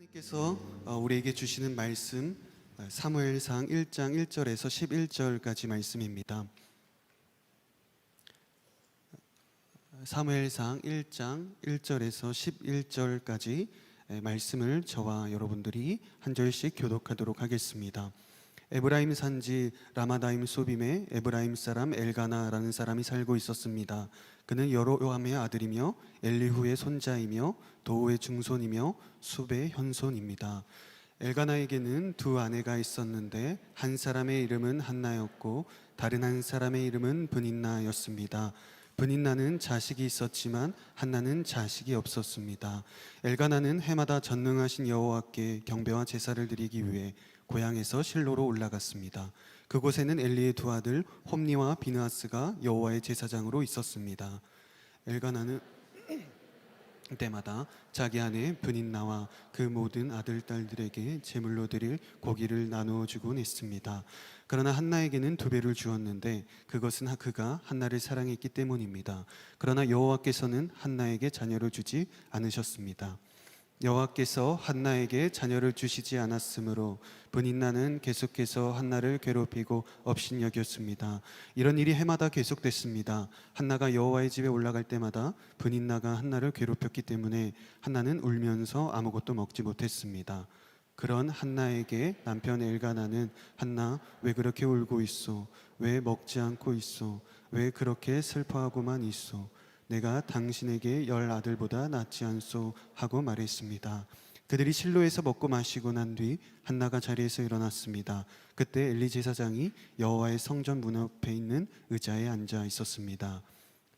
하나님께서 우리에게 주시는 말씀 사무엘상 1장 1절에서 11절까지 말씀입니다. 사무엘상 1장 1절에서 11절까지 말씀을 저와 여러분들이 한 절씩 교독하도록 하겠습니다. 에브라임 산지 라마다임 소빔에 에브라임 사람 엘가나라는 사람이 살고 있었습니다. 그는 여로함의 아들이며 엘리후의 손자이며 도후의 증손이며 숲의 현손입니다. 엘가나에게는 두 아내가 있었는데 한 사람의 이름은 한나였고 다른 한 사람의 이름은 브닌나였습니다. 브닌나는 자식이 있었지만 한나는 자식이 없었습니다. 엘가나는 해마다 전능하신 여호와께 경배와 제사를 드리기 위해 고향에서 실로로 올라갔습니다. 그곳에는 엘리의 두 아들 홈니와 비느하스가 여호와의 제사장으로 있었습니다. 엘가나는 때마다 자기 아내 브닌나와 그 모든 아들 딸들에게 제물로 드릴 고기를 나누어 주곤 했습니다. 그러나 한나에게는 두 배를 주었는데 그것은 그가 한나를 사랑했기 때문입니다. 그러나 여호와께서는 한나에게 자녀를 주지 않으셨습니다. 여호와께서 한나에게 자녀를 주시지 않았으므로 브닌나는 계속해서 한나를 괴롭히고 업신여겼습니다. 이런 일이 해마다 계속됐습니다. 한나가 여호와의 집에 올라갈 때마다 브닌나가 한나를 괴롭혔기 때문에 한나는 울면서 아무것도 먹지 못했습니다. 그런 한나에게 남편 엘가나는 한나 왜 그렇게 울고 있소? 왜 먹지 않고 있소? 왜 그렇게 슬퍼하고만 있소? 내가 당신에게 10 아들보다 낫지 않소 하고 말했습니다. 그들이 실로에서 먹고 마시고 난 뒤 한나가 자리에서 일어났습니다. 그때 엘리 제사장이 여호와의 성전 문 앞에 있는 의자에 앉아 있었습니다.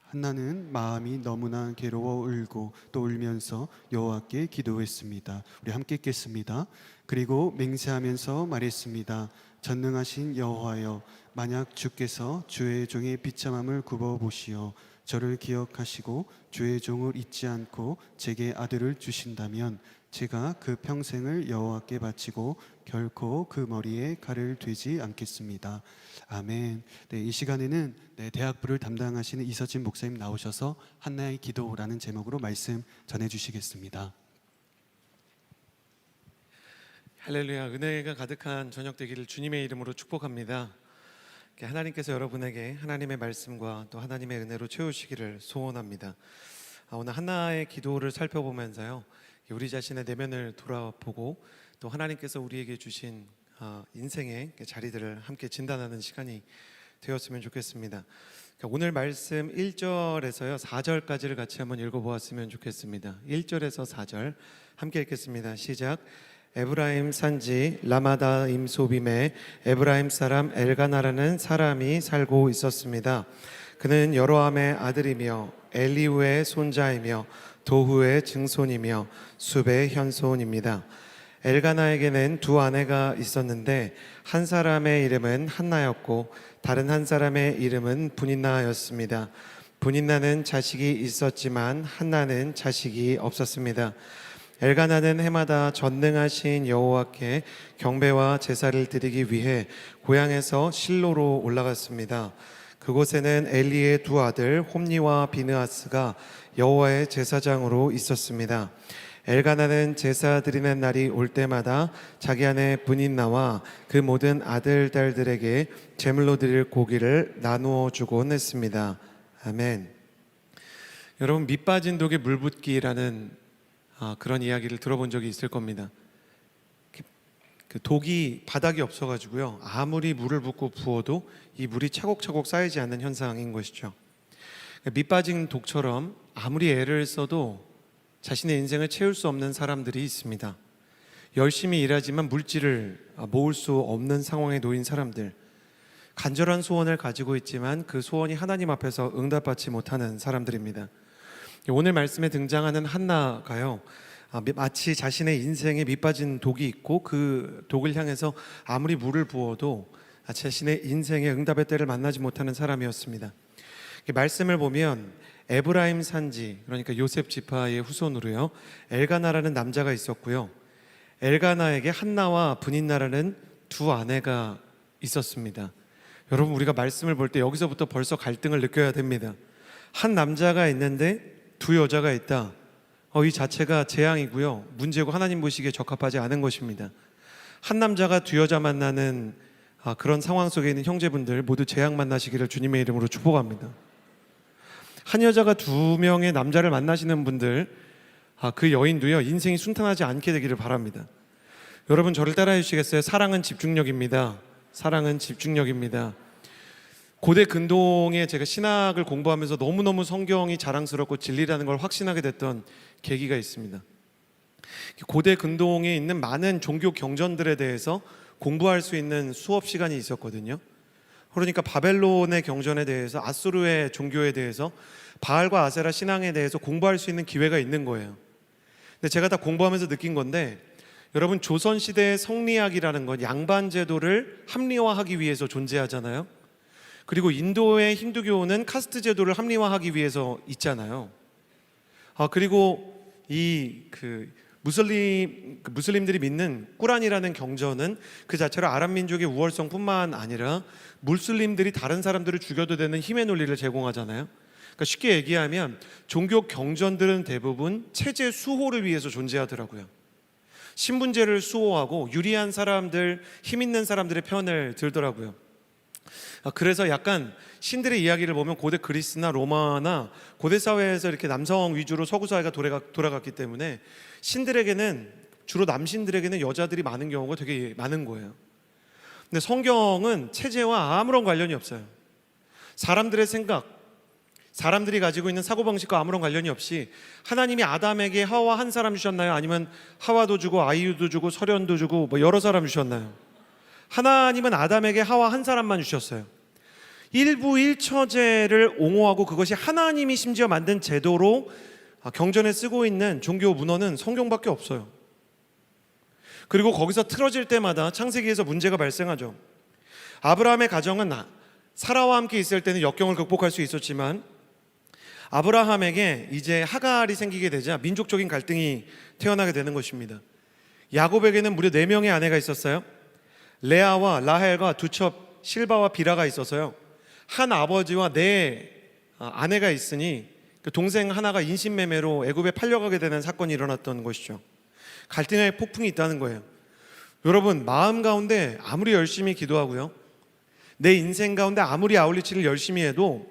한나는 마음이 너무나 괴로워 울고 또 울면서 여호와께 기도했습니다. 우리 함께 읽겠습니다. 그리고 맹세하면서 말했습니다. 전능하신 여호와여, 만약 주께서 주의 종의 비참함을 굽어보시어 저를 기억하시고 주의 종을 잊지 않고 제게 아들을 주신다면 제가 그 평생을 여호와께 바치고 결코 그 머리에 칼을 대지 않겠습니다. 아멘. 이 시간에는 대학부를 담당하시는 이서진 목사님 나오셔서 한나의 기도라는 제목으로 말씀 전해주시겠습니다. 할렐루야. 은혜가 가득한 저녁 되기를 주님의 이름으로 축복합니다. 하나님께서 여러분에게 하나님의 말씀과 또 하나님의 은혜로 채우시기를 소원합니다. 오늘 한나의 기도를 살펴보면서요, 우리 자신의 내면을 돌아보고 또 하나님께서 우리에게 주신 인생의 자리들을 함께 진단하는 시간이 되었으면 좋겠습니다. 오늘 말씀 1절에서요 4절까지를 같이 한번 읽어보았으면 좋겠습니다. 1절에서 4절 함께 읽겠습니다. 시작. 에브라임 산지 라마다임 소빔에 에브라임 사람 엘가나라는 사람이 살고 있었습니다. 그는 여로함의 아들이며 엘리후의 손자이며 도후의 증손이며 숲의 현손입니다. 엘가나에게는 두 아내가 있었는데 한 사람의 이름은 한나였고 다른 한 사람의 이름은 브닌나였습니다. 브닌나는 자식이 있었지만 한나는 자식이 없었습니다. 엘가나는 해마다 전능하신 여호와께 경배와 제사를 드리기 위해 고향에서 실로로 올라갔습니다. 그곳에는 엘리의 두 아들 홈니와 비느하스가 여호와의 제사장으로 있었습니다. 엘가나는 제사 드리는 날이 올 때마다 자기 아내 브닌나와 그 모든 아들 딸들에게 제물로 드릴 고기를 나누어 주곤 했습니다. 아멘. 여러분, 밑 빠진 독에 물 붓기라는 그런 이야기를 들어본 적이 있을 겁니다. 그 독이 바닥이 없어가지고요, 아무리 물을 붓고 부어도 이 물이 차곡차곡 쌓이지 않는 현상인 것이죠. 밑 빠진 독처럼 아무리 애를 써도 자신의 인생을 채울 수 없는 사람들이 있습니다. 열심히 일하지만 물질을 모을 수 없는 상황에 놓인 사람들, 간절한 소원을 가지고 있지만 그 소원이 하나님 앞에서 응답받지 못하는 사람들입니다. 오늘 말씀에 등장하는 한나가요, 마치 자신의 인생에 밑빠진 독이 있고 그 독을 향해서 아무리 물을 부어도 자신의 인생의 응답의 때를 만나지 못하는 사람이었습니다. 말씀을 보면 에브라임 산지, 그러니까 요셉 지파의 후손으로요, 엘가나라는 남자가 있었고요, 엘가나에게 한나와 브닌나라는 두 아내가 있었습니다. 여러분, 우리가 말씀을 볼 때 여기서부터 벌써 갈등을 느껴야 됩니다. 한 남자가 있는데 두 여자가 있다. 이 자체가 재앙이고요, 문제고 하나님 보시기에 적합하지 않은 것입니다. 한 남자가 두 여자 만나는 그런 상황 속에 있는 형제분들 모두 재앙 만나시기를 주님의 이름으로 축복합니다. 한 여자가 두 명의 남자를 만나시는 분들, 그 여인도요, 인생이 순탄하지 않게 되기를 바랍니다. 여러분, 저를 따라해 주시겠어요? 사랑은 집중력입니다. 사랑은 집중력입니다. 고대 근동에 제가 신학을 공부하면서 너무너무 성경이 자랑스럽고 진리라는 걸 확신하게 됐던 계기가 있습니다. 고대 근동에 있는 많은 종교 경전들에 대해서 공부할 수 있는 수업 시간이 있었거든요. 그러니까 바벨론의 경전에 대해서, 아수르의 종교에 대해서, 바알과 아세라 신앙에 대해서 공부할 수 있는 기회가 있는 거예요. 근데 제가 다 공부하면서 느낀 건데, 여러분, 조선시대의 성리학이라는 건 양반 제도를 합리화하기 위해서 존재하잖아요. 그리고 인도의 힌두교는 카스트 제도를 합리화하기 위해서 있잖아요. 그리고 무슬림들이 믿는 꾸란이라는 경전은 그 자체로 아랍 민족의 우월성뿐만 아니라 무슬림들이 다른 사람들을 죽여도 되는 힘의 논리를 제공하잖아요. 그러니까 쉽게 얘기하면 종교 경전들은 대부분 체제 수호를 위해서 존재하더라고요. 신분제를 수호하고 유리한 사람들, 힘 있는 사람들의 편을 들더라고요. 그래서 약간 신들의 이야기를 보면 고대 그리스나 로마나 고대 사회에서 이렇게 남성 위주로 서구 사회가 돌아갔기 때문에 신들에게는, 주로 남신들에게는 여자들이 많은 경우가 되게 많은 거예요. 근데 성경은 체제와 아무런 관련이 없어요. 사람들의 생각, 사람들이 가지고 있는 사고방식과 아무런 관련이 없이 하나님이 아담에게 하와 한 사람 주셨나요? 아니면 하와도 주고 아이유도 주고 설연도 주고 뭐 여러 사람 주셨나요? 하나님은 아담에게 하와 한 사람만 주셨어요. 일부일처제를 옹호하고 그것이 하나님이 심지어 만든 제도로 경전에 쓰고 있는 종교 문헌은 성경밖에 없어요. 그리고 거기서 틀어질 때마다 창세기에서 문제가 발생하죠. 아브라함의 가정은 사라와 함께 있을 때는 역경을 극복할 수 있었지만 아브라함에게 이제 하갈이 생기게 되자 민족적인 갈등이 태어나게 되는 것입니다. 야곱에게는 무려 4명의 아내가 있었어요. 레아와 라헬과 두 첩 실바와 비라가 있어서요, 한 아버지와 4 아내가 있으니 그 동생 하나가 인신매매로 애굽에 팔려가게 되는 사건이 일어났던 것이죠. 갈등의 폭풍이 있다는 거예요. 여러분, 마음 가운데 아무리 열심히 기도하고요, 내 인생 가운데 아무리 아울리치를 열심히 해도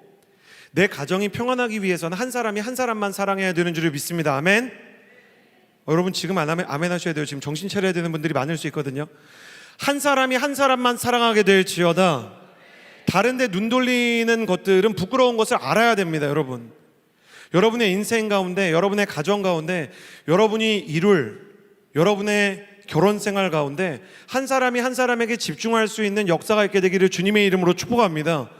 내 가정이 평안하기 위해서는 한 사람이 한 사람만 사랑해야 되는 줄을 믿습니다. 아멘. 여러분, 지금 안 하면 아멘 하셔야 돼요. 지금 정신 차려야 되는 분들이 많을 수 있거든요. 한 사람이 한 사람만 사랑하게 될지어다. 다른데 눈 돌리는 것들은 부끄러운 것을 알아야 됩니다. 여러분, 여러분의 인생 가운데, 여러분의 가정 가운데, 여러분이 이룰 여러분의 결혼 생활 가운데 한 사람이 한 사람에게 집중할 수 있는 역사가 있게 되기를 주님의 이름으로 축복합니다.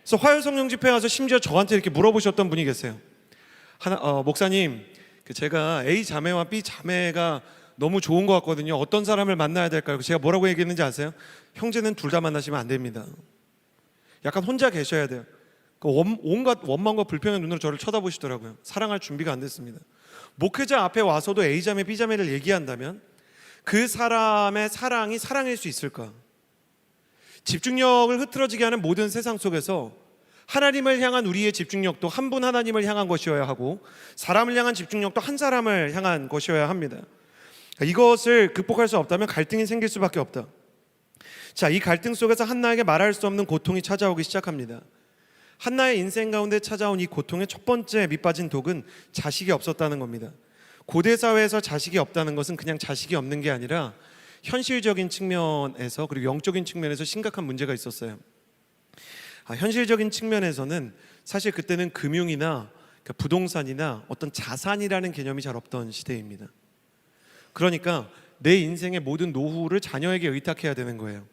그래서 화요성령 집회 가서 심지어 저한테 이렇게 물어보셨던 분이 계세요. 목사님, 제가 A 자매와 B 자매가 너무 좋은 것 같거든요. 어떤 사람을 만나야 될까요? 제가 뭐라고 얘기했는지 아세요? 형제는 둘 다 만나시면 안 됩니다. 약간 혼자 계셔야 돼요. 온갖 원망과 불평의 눈으로 저를 쳐다보시더라고요. 사랑할 준비가 안 됐습니다. 목회자 앞에 와서도 A 자매, B 자매를 얘기한다면 그 사람의 사랑이 사랑일 수 있을까? 집중력을 흐트러지게 하는 모든 세상 속에서 하나님을 향한 우리의 집중력도 한 분 하나님을 향한 것이어야 하고, 사람을 향한 집중력도 한 사람을 향한 것이어야 합니다. 이것을 극복할 수 없다면 갈등이 생길 수밖에 없다. 자, 이 갈등 속에서 한나에게 말할 수 없는 고통이 찾아오기 시작합니다. 한나의 인생 가운데 찾아온 이 고통의 첫 번째 밑빠진 독은 자식이 없었다는 겁니다. 고대 사회에서 자식이 없다는 것은 그냥 자식이 없는 게 아니라 현실적인 측면에서, 그리고 영적인 측면에서 심각한 문제가 있었어요. 현실적인 측면에서는 사실 그때는 금융이나 부동산이나 어떤 자산이라는 개념이 잘 없던 시대입니다. 그러니까 내 인생의 모든 노후를 자녀에게 의탁해야 되는 거예요.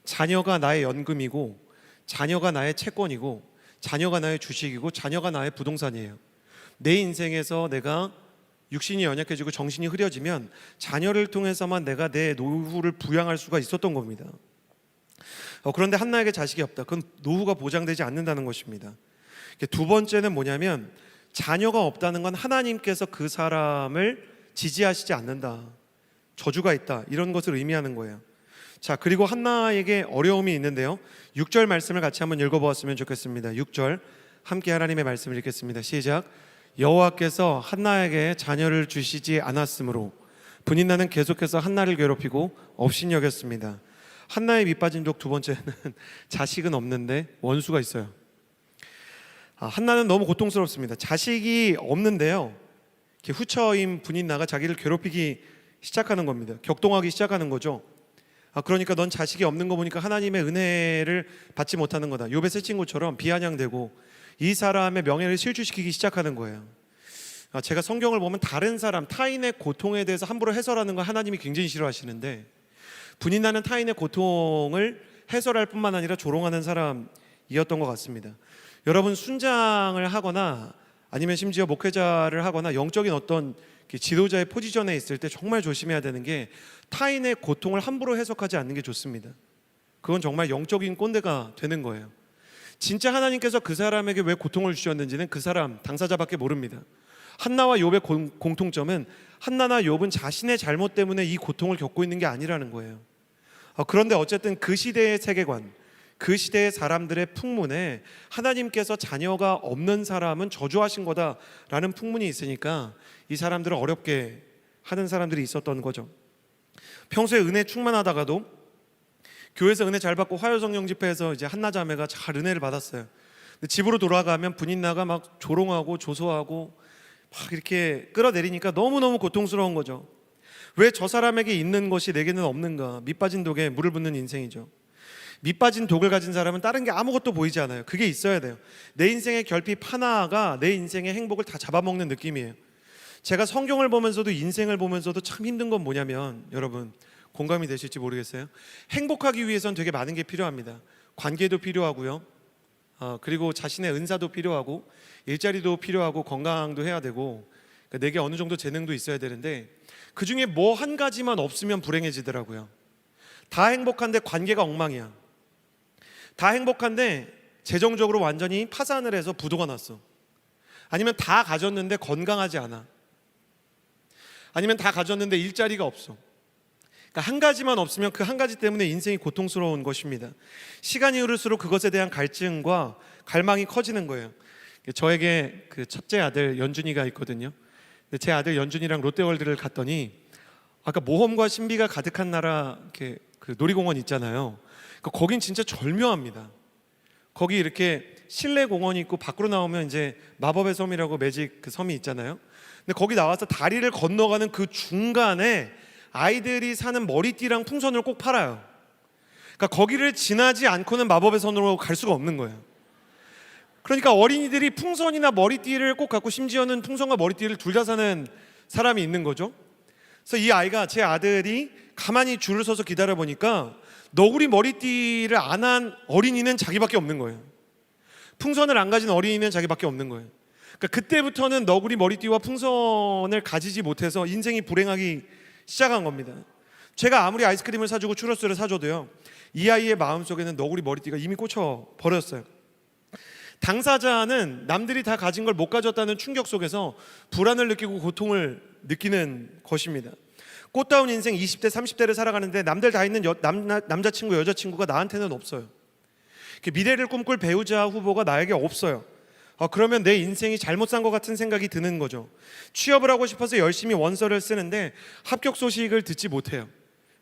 자녀가 나의 연금이고, 자녀가 나의 채권이고, 자녀가 나의 주식이고, 자녀가 나의 부동산이에요. 내 인생에서 내가 육신이 연약해지고 정신이 흐려지면 자녀를 통해서만 내가 내 노후를 부양할 수가 있었던 겁니다. 그런데 한나에게 자식이 없다. 그건 노후가 보장되지 않는다는 것입니다. 두 번째는 뭐냐면, 자녀가 없다는 건 하나님께서 그 사람을 지지하시지 않는다, 저주가 있다, 이런 것을 의미하는 거예요. 자, 그리고 한나에게 어려움이 있는데요, 6절 말씀을 같이 한번 읽어보았으면 좋겠습니다. 6절 함께 하나님의 말씀을 읽겠습니다. 시작. 여호와께서 한나에게 자녀를 주시지 않았으므로 분인나는 계속해서 한나를 괴롭히고 업신여겼습니다. 한나의 밑빠진 독 두 번째는 자식은 없는데 원수가 있어요. 한나는 너무 고통스럽습니다. 자식이 없는데요, 이렇게 후처인 분인나가 자기를 괴롭히기 시작하는 겁니다. 격동하기 시작하는 거죠. 그러니까 넌 자식이 없는 거 보니까 하나님의 은혜를 받지 못하는 거다. 욥의 세 친구처럼 비아냥되고 이 사람의 명예를 실추시키기 시작하는 거예요. 제가 성경을 보면 다른 사람, 타인의 고통에 대해서 함부로 해설하는 거 하나님이 굉장히 싫어하시는데, 분인나는 타인의 고통을 해설할 뿐만 아니라 조롱하는 사람이었던 것 같습니다. 여러분, 순장을 하거나 아니면 심지어 목회자를 하거나 영적인 어떤 지도자의 포지션에 있을 때 정말 조심해야 되는 게 타인의 고통을 함부로 해석하지 않는 게 좋습니다. 그건 정말 영적인 꼰대가 되는 거예요. 진짜 하나님께서 그 사람에게 왜 고통을 주셨는지는 그 사람 당사자밖에 모릅니다. 한나와 욥의 공통점은 한나나 욥은 자신의 잘못 때문에 이 고통을 겪고 있는 게 아니라는 거예요. 그런데 어쨌든 그 시대의 세계관, 그 시대의 사람들의 풍문에 하나님께서 자녀가 없는 사람은 저주하신 거다라는 풍문이 있으니까 이 사람들을 어렵게 하는 사람들이 있었던 거죠. 평소에 은혜 충만하다가도 교회에서 은혜 잘 받고 화요성령 집회에서 이제 한나 자매가 잘 은혜를 받았어요. 근데 집으로 돌아가면 분인나가 막 조롱하고 조소하고 막 이렇게 끌어내리니까 너무너무 고통스러운 거죠. 왜 저 사람에게 있는 것이 내게는 없는가? 밑빠진 독에 물을 붓는 인생이죠. 밑빠진 독을 가진 사람은 다른 게 아무것도 보이지 않아요. 그게 있어야 돼요. 내 인생의 결핍 하나가 내 인생의 행복을 다 잡아먹는 느낌이에요. 제가 성경을 보면서도 인생을 보면서도 참 힘든 건 뭐냐면, 여러분 공감이 되실지 모르겠어요. 행복하기 위해서는 되게 많은 게 필요합니다. 관계도 필요하고요, 그리고 자신의 은사도 필요하고 일자리도 필요하고 건강도 해야 되고, 그러니까 내게 어느 정도 재능도 있어야 되는데 그 중에 뭐 한 가지만 없으면 불행해지더라고요. 다 행복한데 관계가 엉망이야. 다 행복한데 재정적으로 완전히 파산을 해서 부도가 났어. 아니면 다 가졌는데 건강하지 않아. 아니면 다 가졌는데 일자리가 없어. 그러니까 한 가지만 없으면 그 한 가지 때문에 인생이 고통스러운 것입니다. 시간이 흐를수록 그것에 대한 갈증과 갈망이 커지는 거예요. 저에게 그 첫째 아들 연준이가 있거든요. 제 아들 연준이랑 롯데월드를 갔더니 아까 모험과 신비가 가득한 나라 이렇게 그 놀이공원 있잖아요. 거긴 진짜 절묘합니다. 거기 이렇게 실내 공원이 있고 밖으로 나오면 이제 마법의 섬이라고 매직 그 섬이 있잖아요. 근데 거기 나와서 다리를 건너가는 그 중간에 아이들이 사는 머리띠랑 풍선을 꼭 팔아요. 그러니까 거기를 지나지 않고는 마법의 섬으로 갈 수가 없는 거예요. 그러니까 어린이들이 풍선이나 머리띠를 꼭 갖고, 심지어는 풍선과 머리띠를 둘 다 사는 사람이 있는 거죠. 그래서 이 아이가, 제 아들이 가만히 줄을 서서 기다려 보니까 너구리 머리띠를 안 한 어린이는 자기밖에 없는 거예요. 풍선을 안 가진 어린이는 자기밖에 없는 거예요. 그러니까 그때부터는 너구리 머리띠와 풍선을 가지지 못해서 인생이 불행하기 시작한 겁니다. 제가 아무리 아이스크림을 사주고 추러스를 사줘도요, 이 아이의 마음속에는 너구리 머리띠가 이미 꽂혀 버렸어요. 당사자는 남들이 다 가진 걸 못 가졌다는 충격 속에서 불안을 느끼고 고통을 느끼는 것입니다. 꽃다운 인생 20대 30대를 살아가는데 남들 다 있는 남자친구 여자친구가 나한테는 없어요. 미래를 꿈꿀 배우자 후보가 나에게 없어요. 그러면 내 인생이 잘못 산 것 같은 생각이 드는 거죠. 취업을 하고 싶어서 열심히 원서를 쓰는데 합격 소식을 듣지 못해요.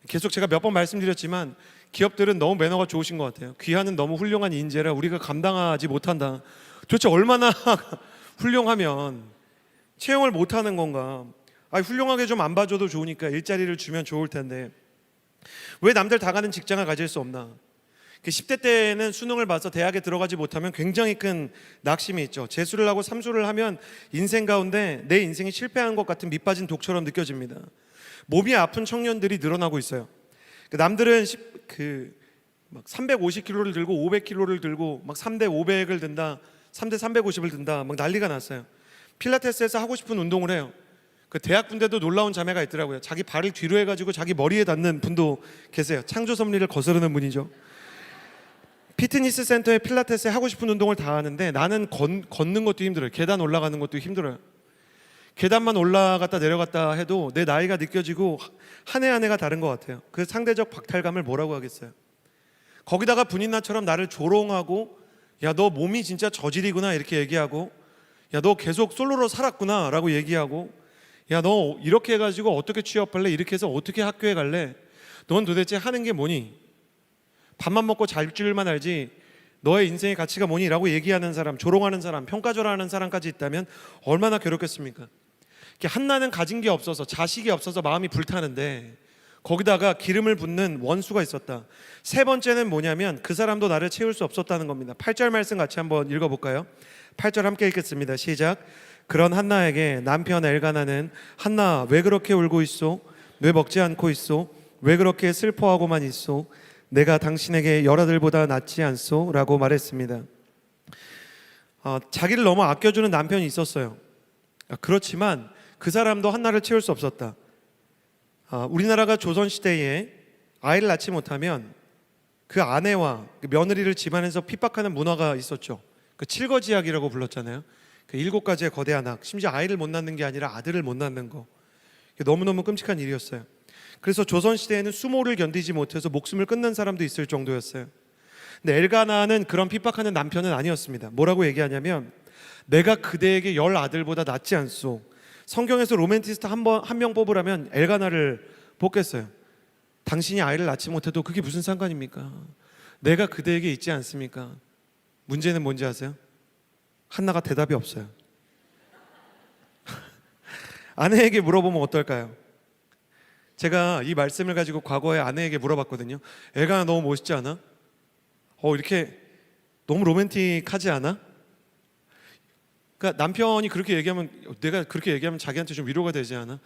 계속 제가 몇 번 말씀드렸지만 기업들은 너무 매너가 좋으신 것 같아요. 귀하는 너무 훌륭한 인재라 우리가 감당하지 못한다. 도대체 얼마나 훌륭하면 채용을 못하는 건가? 훌륭하게 좀 안 봐줘도 좋으니까 일자리를 주면 좋을 텐데 왜 남들 다 가는 직장을 가질 수 없나? 10대 때는 수능을 봐서 대학에 들어가지 못하면 굉장히 큰 낙심이 있죠. 재수를 하고 삼수를 하면 인생 가운데 내 인생이 실패한 것 같은 밑빠진 독처럼 느껴집니다. 몸이 아픈 청년들이 늘어나고 있어요. 남들은 막 350kg를 들고 500kg를 들고 막 3대 500을 든다, 3대 350을 든다, 막 난리가 났어요. 필라테스에서 하고 싶은 운동을 해요. 그 대학 분들도 놀라운 자매가 있더라고요. 자기 발을 뒤로 해가지고 자기 머리에 닿는 분도 계세요. 창조 섭리를 거스르는 분이죠. 피트니스 센터에 필라테스에 하고 싶은 운동을 다 하는데 나는 걷는 것도 힘들어요. 계단 올라가는 것도 힘들어요. 계단만 올라갔다 내려갔다 해도 내 나이가 느껴지고 한 해 한 해가 다른 것 같아요. 그 상대적 박탈감을 뭐라고 하겠어요. 거기다가 분인나처럼 나를 조롱하고 야 너 몸이 진짜 저질이구나 이렇게 얘기하고 야, 너 계속 솔로로 살았구나 라고 얘기하고, 야, 너 이렇게 해가지고 어떻게 취업할래? 이렇게 해서 어떻게 학교에 갈래? 넌 도대체 하는 게 뭐니? 밥만 먹고 잘 줄만 알지 너의 인생의 가치가 뭐니? 라고 얘기하는 사람, 조롱하는 사람, 평가절하하는 사람까지 있다면 얼마나 괴롭겠습니까? 한나는 가진 게 없어서, 자식이 없어서 마음이 불타는데 거기다가 기름을 붓는 원수가 있었다. 세 번째는 뭐냐면 그 사람도 나를 채울 수 없었다는 겁니다. 8절 말씀 같이 한번 읽어볼까요? 8절 함께 읽겠습니다. 시작. 그런 한나에게 남편 엘가나는 한나 왜 그렇게 울고 있소? 왜 먹지 않고 있소? 왜 그렇게 슬퍼하고만 있소? 내가 당신에게 열아들보다 낫지 않소? 라고 말했습니다. 자기를 너무 아껴주는 남편이 있었어요. 그렇지만 그 사람도 한나를 채울 수 없었다. 우리나라가 조선시대에 아이를 낳지 못하면 그 아내와 그 며느리를 집안에서 핍박하는 문화가 있었죠. 그 칠거지약이라고 불렀잖아요. 그 7가지의 거대한 악, 심지어 아이를 못 낳는 게 아니라 아들을 못 낳는 거, 너무너무 끔찍한 일이었어요. 그래서 조선시대에는 수모를 견디지 못해서 목숨을 끊는 사람도 있을 정도였어요. 근데 엘가나는 그런 핍박하는 남편은 아니었습니다. 뭐라고 얘기하냐면 내가 그대에게 10아들보다 낫지 않소. 성경에서 로맨티스트 한 명 뽑으라면 엘가나를 뽑겠어요. 당신이 아이를 낳지 못해도 그게 무슨 상관입니까? 내가 그대에게 있지 않습니까? 문제는 뭔지 아세요? 한나가 대답이 없어요. 아내에게 물어보면 어떨까요? 제가 이 말씀을 가지고 과거에 아내에게 물어봤거든요. 엘가나 너무 멋있지 않아? 이렇게 너무 로맨틱하지 않아? 그러니까 남편이 그렇게 얘기하면, 내가 그렇게 얘기하면 자기한테 좀 위로가 되지 않아?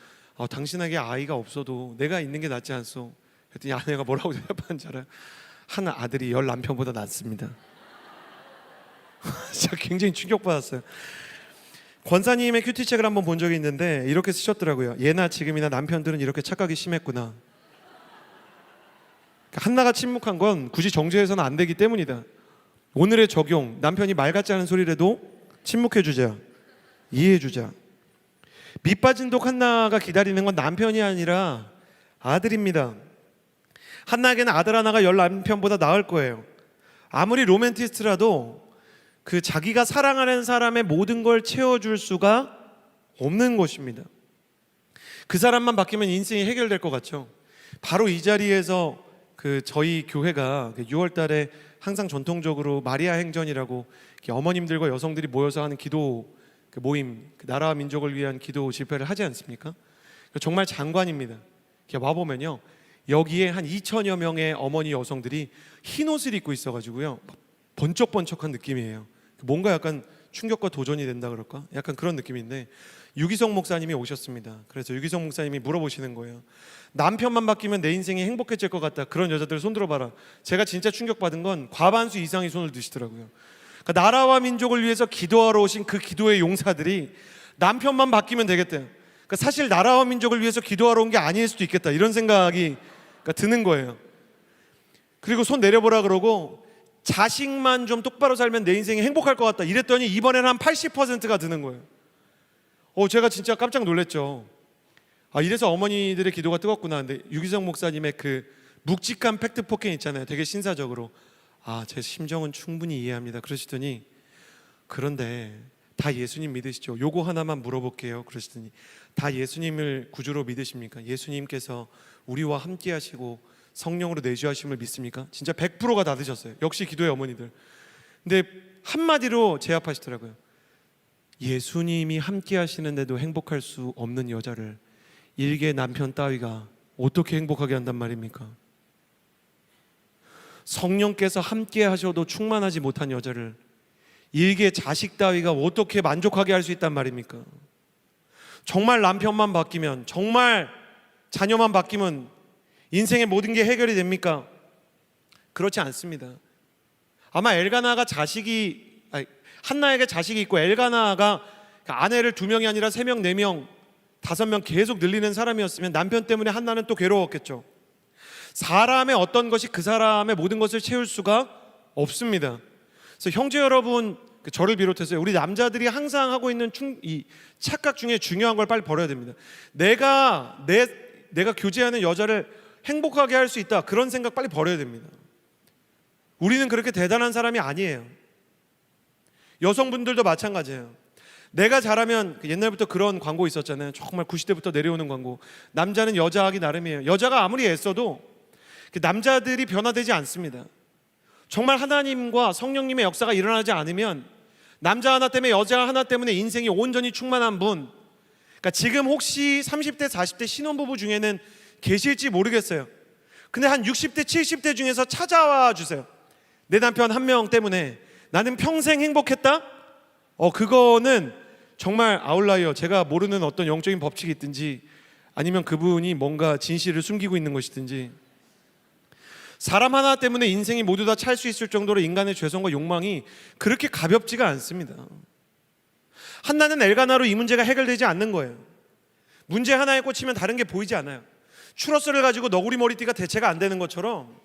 당신에게 아이가 없어도 내가 있는 게 낫지 않소? 그랬더니 아내가 뭐라고 대답하는지 알아요? 한 아들이 10 남편보다 낫습니다. 진짜 굉장히 충격받았어요. 권사님의 큐티책을 한번 본 적이 있는데 이렇게 쓰셨더라고요. 예나 지금이나 남편들은 이렇게 착각이 심했구나. 한나가 침묵한 건 굳이 정죄해서는 안 되기 때문이다. 오늘의 적용, 남편이 말 같지 않은 소리라도 침묵해주자, 이해해주자. 밑빠진 독 한나가 기다리는 건 남편이 아니라 아들입니다. 한나에게는 아들 하나가 10 남편보다 나을 거예요. 아무리 로맨티스트라도 그 자기가 사랑하는 사람의 모든 걸 채워줄 수가 없는 것입니다. 그 사람만 바뀌면 인생이 해결될 것 같죠. 바로 이 자리에서 저희 교회가 6월 달에 항상 전통적으로 마리아 행전이라고 어머님들과 여성들이 모여서 하는 기도 모임, 나라와 민족을 위한 기도 집회를 하지 않습니까? 정말 장관입니다. 와보면요, 여기에 한 2,000여 명의 어머니 여성들이 흰 옷을 입고 있어가지고요, 번쩍번쩍한 느낌이에요. 뭔가 약간 충격과 도전이 된다 그럴까? 약간 그런 느낌인데 유기성 목사님이 오셨습니다. 그래서 유기성 목사님이 물어보시는 거예요. 남편만 바뀌면 내 인생이 행복해질 것 같다. 그런 여자들 손 들어봐라. 제가 진짜 충격받은 건 과반수 이상이 손을 드시더라고요. 그러니까 나라와 민족을 위해서 기도하러 오신 그 기도의 용사들이 남편만 바뀌면 되겠대요. 그러니까 사실 나라와 민족을 위해서 기도하러 온 게 아닐 수도 있겠다, 이런 생각이 드는 거예요. 그리고 손 내려보라 그러고 자식만 좀 똑바로 살면 내 인생이 행복할 것 같다 이랬더니 이번에는 한 80%가 드는 거예요. 제가 진짜 깜짝 놀랐죠. 이래서 어머니들의 기도가 뜨겁구나. 근데 유기성 목사님의 그 묵직한 팩트 폭행 있잖아요. 되게 신사적으로 제 심정은 충분히 이해합니다 그러시더니, 그런데 다 예수님 믿으시죠? 요거 하나만 물어볼게요 그러시더니, 다 예수님을 구주로 믿으십니까? 예수님께서 우리와 함께 하시고 성령으로 내주하심을 믿습니까? 진짜 100%가 다 드셨어요. 역시 기도의 어머니들. 근데 한마디로 제압하시더라고요. 예수님이 함께 하시는데도 행복할 수 없는 여자를 일개 남편 따위가 어떻게 행복하게 한단 말입니까? 성령께서 함께 하셔도 충만하지 못한 여자를 일개 자식 따위가 어떻게 만족하게 할 수 있단 말입니까? 정말 남편만 바뀌면, 정말 자녀만 바뀌면 인생의 모든 게 해결이 됩니까? 그렇지 않습니다. 아마 엘가나가 한나에게 자식이 있고 엘가나가 아내를 2명이 아니라 3명, 4명, 5명 계속 늘리는 사람이었으면 남편 때문에 한나는 또 괴로웠겠죠. 사람의 어떤 것이 그 사람의 모든 것을 채울 수가 없습니다. 그래서 형제 여러분, 저를 비롯해서 우리 남자들이 항상 하고 있는 이 착각 중에 중요한 걸 빨리 버려야 됩니다. 내가 교제하는 여자를 행복하게 할 수 있다, 그런 생각 빨리 버려야 됩니다. 우리는 그렇게 대단한 사람이 아니에요. 여성분들도 마찬가지예요. 내가 잘하면, 옛날부터 그런 광고 있었잖아요. 정말 90대부터 내려오는 광고. 남자는 여자하기 나름이에요. 여자가 아무리 애써도 남자들이 변화되지 않습니다. 정말 하나님과 성령님의 역사가 일어나지 않으면 남자 하나 때문에 여자 하나 때문에 인생이 온전히 충만한 분, 그러니까 지금 혹시 30대 40대 신혼부부 중에는 계실지 모르겠어요. 근데 한 60대 70대 중에서 찾아와 주세요. 내 남편 한 명 때문에 나는 평생 행복했다? 그거는 정말 아웃라이어, 제가 모르는 어떤 영적인 법칙이 있든지 아니면 그분이 뭔가 진실을 숨기고 있는 것이든지, 사람 하나 때문에 인생이 모두 다 찰 수 있을 정도로 인간의 죄성과 욕망이 그렇게 가볍지가 않습니다. 한나는 엘가나로 이 문제가 해결되지 않는 거예요. 문제 하나에 꽂히면 다른 게 보이지 않아요. 추러스를 가지고 너구리 머리띠가 대체가 안 되는 것처럼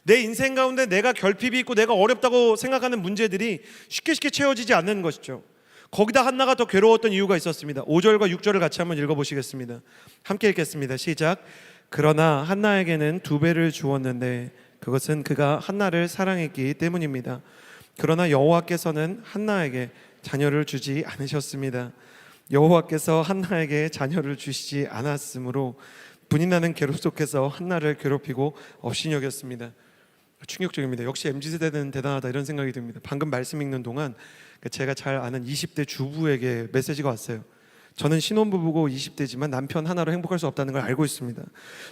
내 인생 가운데 내가 결핍이 있고 내가 어렵다고 생각하는 문제들이 쉽게 채워지지 않는 것이죠. 거기다 한나가 더 괴로웠던 이유가 있었습니다. 5절과 6절을 같이 한번 읽어보시겠습니다. 함께 읽겠습니다. 시작. 그러나 한나에게는 2배를 주었는데 그것은 그가 한나를 사랑했기 때문입니다. 그러나 여호와께서는 한나에게 자녀를 주지 않으셨습니다. 여호와께서 한나에게 자녀를 주시지 않았으므로 분이 나는 괴롭 속에서 한나를 괴롭히고 업신여겼습니다. 충격적입니다. 역시 MZ세대는 대단하다 이런 생각이 듭니다. 방금 말씀 읽는 동안 제가 잘 아는 20대 주부에게 메시지가 왔어요. 저는 신혼부부고 20대지만 남편 하나로 행복할 수 없다는 걸 알고 있습니다.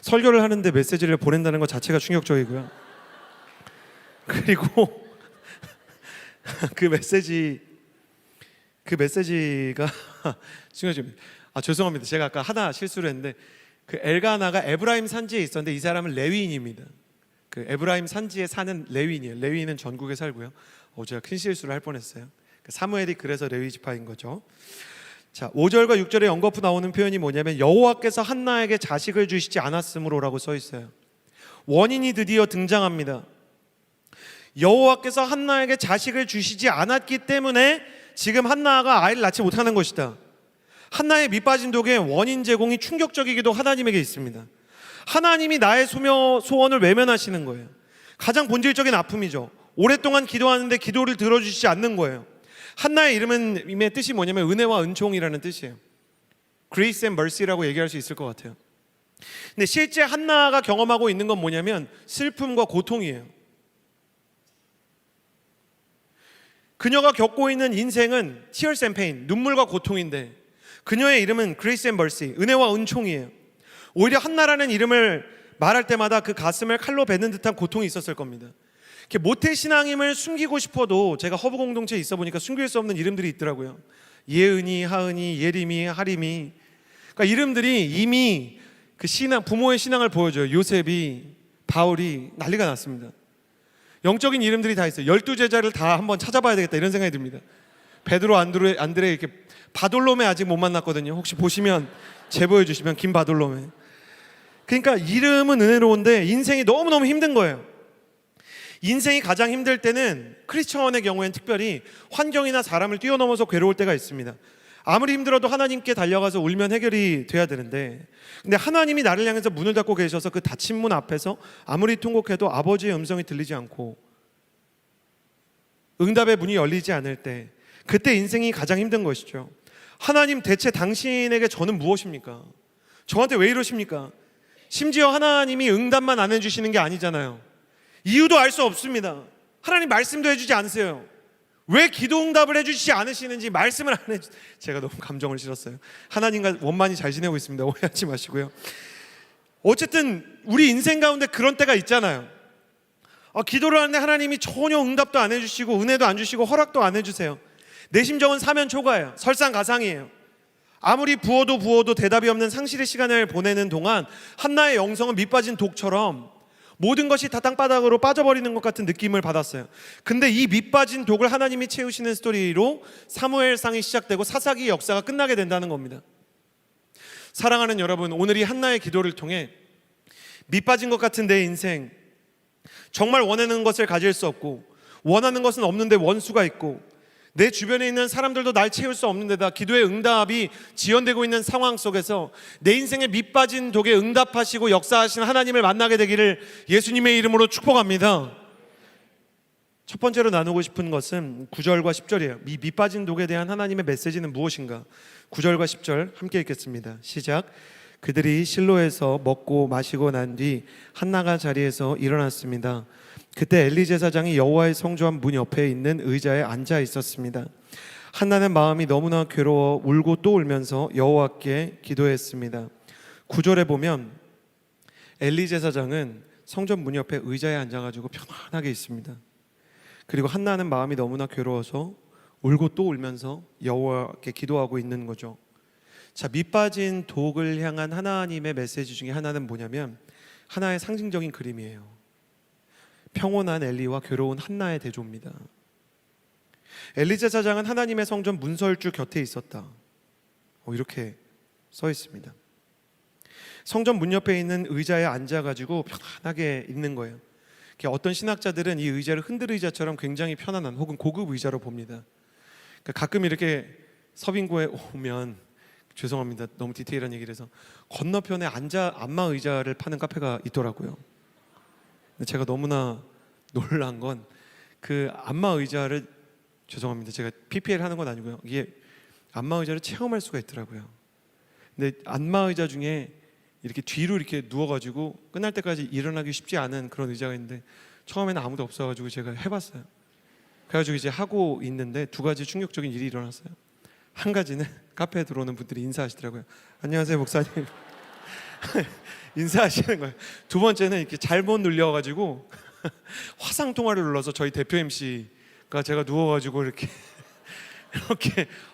설교를 하는데 메시지를 보낸다는 것 자체가 충격적이고요. 그리고 그 메시지가 충격적입니다. 죄송합니다. 제가 아까 하나 실수를 했는데 그 엘가나가 에브라임 산지에 있었는데 이 사람은 레위인입니다. 그 에브라임 산지에 사는 레위인이에요. 레위인은 전국에 살고요. 제가 큰 실수를 할 뻔했어요. 사무엘이 그래서 레위 지파인 거죠. 자, 5절과 6절에 언급부 나오는 표현이 뭐냐면 여호와께서 한나에게 자식을 주시지 않았으므로라고 써 있어요. 원인이 드디어 등장합니다. 여호와께서 한나에게 자식을 주시지 않았기 때문에 지금 한나가 아이를 낳지 못하는 것이다. 한나의 밑빠진 독의 원인 제공이 충격적이기도 하나님에게 있습니다. 하나님이 나의 소원을 외면하시는 거예요. 가장 본질적인 아픔이죠. 오랫동안 기도하는데 기도를 들어주시지 않는 거예요. 한나의 이름의 뜻이 뭐냐면 은혜와 은총이라는 뜻이에요. Grace and Mercy라고 얘기할 수 있을 것 같아요. 근데 실제 한나가 경험하고 있는 건 뭐냐면 슬픔과 고통이에요. 그녀가 겪고 있는 인생은 tears and pain, 눈물과 고통인데 그녀의 이름은 Grace and Mercy, 은혜와 은총이에요. 오히려 한나라는 이름을 말할 때마다 그 가슴을 칼로 베는 듯한 고통이 있었을 겁니다. 모태신앙임을 숨기고 싶어도 제가 허브 공동체에 있어 보니까 숨길 수 없는 이름들이 있더라고요. 예은이, 하은이, 예림이, 하림이. 그러니까 이름들이 이미 그 신앙, 부모의 신앙을 보여줘요. 요셉이, 바울이 난리가 났습니다. 영적인 이름들이 다 있어요. 12제자를 다 한번 찾아봐야 되겠다 이런 생각이 듭니다. 베드로, 안드레 이렇게. 바돌로메 아직 못 만났거든요. 혹시 보시면 제보해 주시면 김바돌로메. 그러니까 이름은 은혜로운데 인생이 너무너무 힘든 거예요. 인생이 가장 힘들 때는 크리스천의 경우에는 특별히 환경이나 사람을 뛰어넘어서 괴로울 때가 있습니다. 아무리 힘들어도 하나님께 달려가서 울면 해결이 돼야 되는데, 근데 하나님이 나를 향해서 문을 닫고 계셔서 그 닫힌 문 앞에서 아무리 통곡해도 아버지의 음성이 들리지 않고 응답의 문이 열리지 않을 때, 그때 인생이 가장 힘든 것이죠. 하나님, 대체 당신에게 저는 무엇입니까? 저한테 왜 이러십니까? 심지어 하나님이 응답만 안 해주시는 게 아니잖아요. 이유도 알 수 없습니다. 하나님 말씀도 해주지 않으세요. 왜 기도 응답을 해주시지 않으시는지 말씀을 안 해주... 제가 너무 감정을 실었어요. 하나님과 원만히 잘 지내고 있습니다. 오해하지 마시고요. 어쨌든 우리 인생 가운데 그런 때가 있잖아요. 기도를 하는데 하나님이 전혀 응답도 안 해주시고 은혜도 안 주시고 허락도 안 해주세요. 내 심정은 사면초가예요. 설상가상이에요. 아무리 부어도 대답이 없는 상실의 시간을 보내는 동안 한나의 영성은 밑빠진 독처럼 모든 것이 다 땅바닥으로 빠져버리는 것 같은 느낌을 받았어요. 근데 이 밑빠진 독을 하나님이 채우시는 스토리로 사무엘상이 시작되고 사사기 역사가 끝나게 된다는 겁니다. 사랑하는 여러분, 오늘 이 한나의 기도를 통해 밑빠진 것 같은 내 인생, 정말 원하는 것을 가질 수 없고 원하는 것은 없는데 원수가 있고 내 주변에 있는 사람들도 날 채울 수 없는 데다 기도의 응답이 지연되고 있는 상황 속에서 내 인생의 밑빠진 독에 응답하시고 역사하시는 하나님을 만나게 되기를 예수님의 이름으로 축복합니다. 첫 번째로 나누고 싶은 것은 9절과 10절이에요. 이 밑빠진 독에 대한 하나님의 메시지는 무엇인가? 9절과 10절 함께 읽겠습니다. 시작. 그들이 실로에서 먹고 마시고 난 뒤 한나가 자리에서 일어났습니다. 그때 엘리 제사장이 여호와의 성전 문 옆에 있는 의자에 앉아 있었습니다. 한나는 마음이 너무나 괴로워 울고 또 울면서 여호와께 기도했습니다. 9절에 보면 엘리 제사장은 성전 문 옆에 의자에 앉아가지고 편안하게 있습니다. 그리고 한나는 마음이 너무나 괴로워서 울고 또 울면서 여호와께 기도하고 있는 거죠. 자, 밑빠진 독을 향한 하나님의 메시지 중에 하나는 뭐냐면 하나의 상징적인 그림이에요. 평온한 엘리와 괴로운 한나의 대조입니다. 엘리 제사장은 하나님의 성전 문설주 곁에 있었다. 이렇게 써 있습니다. 성전 문 옆에 있는 의자에 앉아가지고 편안하게 있는 거예요. 어떤 신학자들은 이 의자를 흔들 의자처럼 굉장히 편안한 혹은 고급 의자로 봅니다. 그러니까 가끔 이렇게 서빙고에 오면, 죄송합니다, 너무 디테일한 얘기를 해서, 건너편에 안마 의자를 파는 카페가 있더라고요. 근데 제가 너무나 놀란 건 그 안마 의자를, 죄송합니다, 제가 PPL 하는 건 아니고요, 이게 안마 의자를 체험할 수가 있더라고요. 근데 안마 의자 중에 이렇게 뒤로 이렇게 누워가지고 끝날 때까지 일어나기 쉽지 않은 그런 의자가 있는데 처음에는 아무도 없어가지고 제가 해봤어요. 그래가지고 이제 하고 있는데 두 가지 충격적인 일이 일어났어요. 한 가지는 카페에 들어오는 분들이 인사하시더라고요. 안녕하세요 목사님. 인사하시는 거예요. 두 번째는 이렇게 잘못 눌려가지고 화상 통화를 눌러서 저희 대표 MC가 제가 누워가지고 이렇게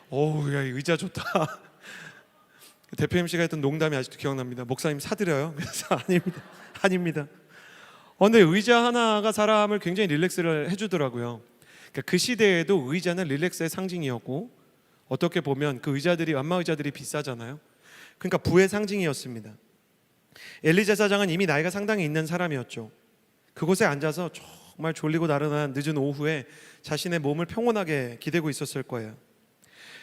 어우, 야, 이 의자 좋다. 대표 MC가 했던 농담이 아직도 기억납니다. 목사님 사드려요? 그래서 아닙니다. 근데 의자 하나가 사람을 굉장히 릴렉스를 해주더라고요. 그러니까 그 시대에도 의자는 릴렉스의 상징이었고, 어떻게 보면 그 의자들이, 안마 의자들이 비싸잖아요. 그러니까 부의 상징이었습니다. 엘리 제사장은 이미 나이가 상당히 있는 사람이었죠. 그곳에 앉아서 정말 졸리고 나른한 늦은 오후에 자신의 몸을 평온하게 기대고 있었을 거예요.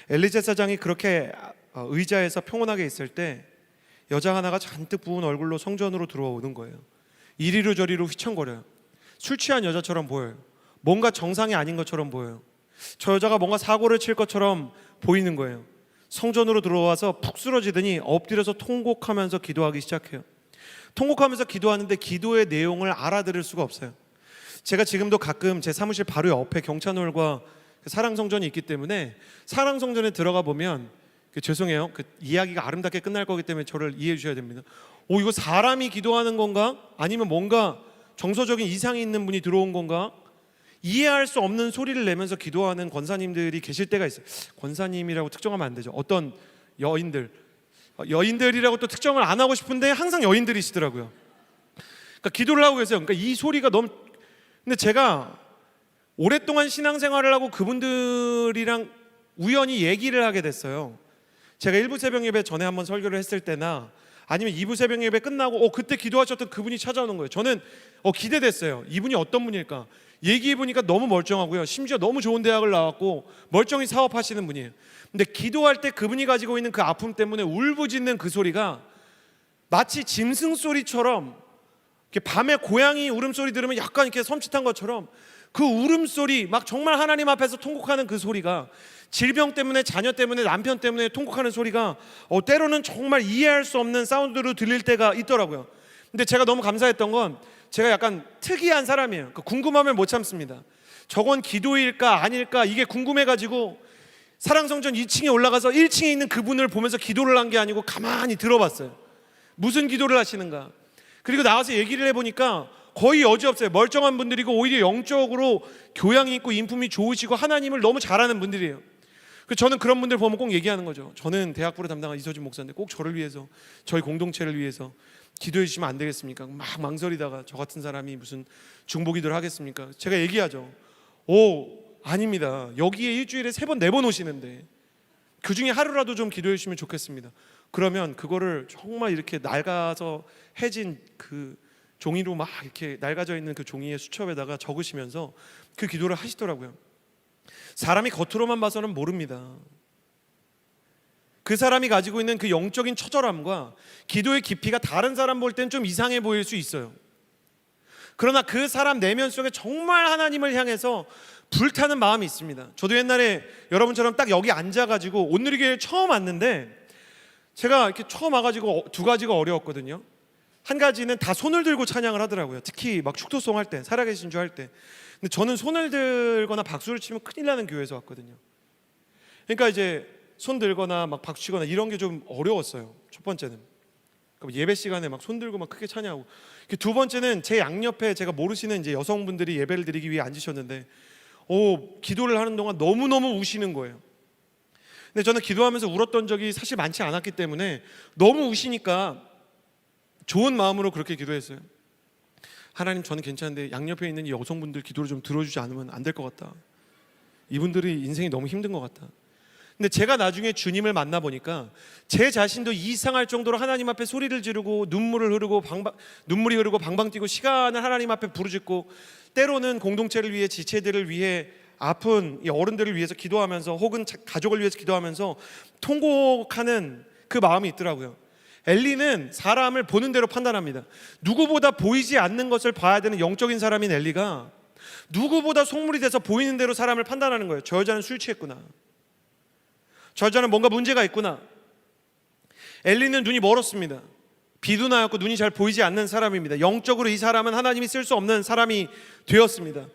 엘리 제사장이 그렇게 의자에서 평온하게 있을 때 여자 하나가 잔뜩 부은 얼굴로 성전으로 들어오는 거예요. 이리로 저리로 휘청거려요. 술 취한 여자처럼 보여요. 뭔가 정상이 아닌 것처럼 보여요. 저 여자가 뭔가 사고를 칠 것처럼 보이는 거예요. 성전으로 들어와서 푹 쓰러지더니 엎드려서 통곡하면서 기도하기 시작해요. 통곡하면서 기도하는데 기도의 내용을 알아들을 수가 없어요. 제가 지금도 가끔 제 사무실 바로 옆에 경찬홀과 사랑성전이 있기 때문에 사랑성전에 들어가 보면, 죄송해요, 그 이야기가 아름답게 끝날 거기 때문에 저를 이해해 주셔야 됩니다. 이거 사람이 기도하는 건가? 아니면 뭔가 정서적인 이상이 있는 분이 들어온 건가? 이해할 수 없는 소리를 내면서 기도하는 권사님들이 계실 때가 있어요. 권사님이라고 특정하면 안 되죠. 어떤 여인들이라고 또 특정을 안 하고 싶은데 항상 여인들이시더라고요. 그러니까 기도를 하고 계세요. 그러니까 이 소리가 너무, 근데 제가 오랫동안 신앙생활을 하고 그분들이랑 우연히 얘기를 하게 됐어요. 제가 1부 새벽 예배 전에 한번 설교를 했을 때나 아니면 2부 새벽 예배 끝나고 그때 기도하셨던 그분이 찾아오는 거예요. 저는 기대됐어요. 이분이 어떤 분일까? 얘기해보니까 너무 멀쩡하고요, 심지어 너무 좋은 대학을 나왔고 멀쩡히 사업하시는 분이에요. 근데 기도할 때 그분이 가지고 있는 그 아픔 때문에 울부짖는 그 소리가 마치 짐승 소리처럼, 밤에 고양이 울음소리 들으면 약간 이렇게 섬찟한 것처럼 그 울음소리, 막 정말 하나님 앞에서 통곡하는 그 소리가, 질병 때문에, 자녀 때문에, 남편 때문에 통곡하는 소리가 때로는 정말 이해할 수 없는 사운드로 들릴 때가 있더라고요. 근데 제가 너무 감사했던 건, 제가 약간 특이한 사람이에요. 궁금하면 못 참습니다. 저건 기도일까 아닐까 이게 궁금해가지고 사랑성전 2층에 올라가서 1층에 있는 그분을 보면서 기도를 한 게 아니고 가만히 들어봤어요. 무슨 기도를 하시는가. 그리고 나와서 얘기를 해보니까 거의 여지없어요. 멀쩡한 분들이고 오히려 영적으로 교양이 있고 인품이 좋으시고 하나님을 너무 잘하는 분들이에요. 저는 그런 분들 보면 꼭 얘기하는 거죠. 저는 대학부를 담당한 이서준 목사인데 꼭 저를 위해서, 저희 공동체를 위해서 기도해 주시면 안 되겠습니까? 막 망설이다가 저 같은 사람이 무슨 중보기도를 하겠습니까? 제가 얘기하죠. 아닙니다. 여기에 일주일에 3번 4번 오시는데 그 중에 하루라도 좀 기도해 주시면 좋겠습니다. 그러면 그거를 정말 이렇게 낡아서 해진 그 종이로 막 이렇게 낡아져 있는 그 종이의 수첩에다가 적으시면서 그 기도를 하시더라고요. 사람이 겉으로만 봐서는 모릅니다. 그 사람이 가지고 있는 그 영적인 처절함과 기도의 깊이가 다른 사람 볼 땐 좀 이상해 보일 수 있어요. 그러나 그 사람 내면 속에 정말 하나님을 향해서 불타는 마음이 있습니다. 저도 옛날에 여러분처럼 딱 여기 앉아가지고 온누리교회를 처음 왔는데, 제가 이렇게 처음 와가지고 두 가지가 어려웠거든요. 한 가지는 다 손을 들고 찬양을 하더라고요. 특히 막 축도송 할 때, 살아계신 주 할 때. 근데 저는 손을 들거나 박수를 치면 큰일 나는 교회에서 왔거든요. 그러니까 이제 손 들거나 막 박수 치거나 이런 게 좀 어려웠어요. 첫 번째는. 그러니까 예배 시간에 막 손 들고 막 크게 찬양하고. 두 번째는 제 양옆에 제가 모르시는 이제 여성분들이 예배를 드리기 위해 앉으셨는데, 기도를 하는 동안 너무너무 우시는 거예요. 근데 저는 기도하면서 울었던 적이 사실 많지 않았기 때문에 너무 우시니까 좋은 마음으로 그렇게 기도했어요. 하나님, 저는 괜찮은데 양옆에 있는 이 여성분들 기도를 좀 들어주지 않으면 안 될 것 같다. 이분들이 인생이 너무 힘든 것 같다. 근데 제가 나중에 주님을 만나보니까 제 자신도 이상할 정도로 하나님 앞에 소리를 지르고 눈물이 흐르고 방방 뛰고 시간을 하나님 앞에 부르짖고, 때로는 공동체를 위해, 지체들을 위해, 아픈 이 어른들을 위해서 기도하면서, 혹은 가족을 위해서 기도하면서 통곡하는 그 마음이 있더라고요. 엘리는 사람을 보는 대로 판단합니다. 누구보다 보이지 않는 것을 봐야 되는 영적인 사람인 엘리가 누구보다 속물이 돼서 보이는 대로 사람을 판단하는 거예요. 저 여자는 술 취했구나, 저 여자는 뭔가 문제가 있구나. 엘리는 눈이 멀었습니다. 비두나였고 눈이 잘 보이지 않는 사람입니다. 영적으로 이 사람은 하나님이 쓸 수 없는 사람이 되었습니다.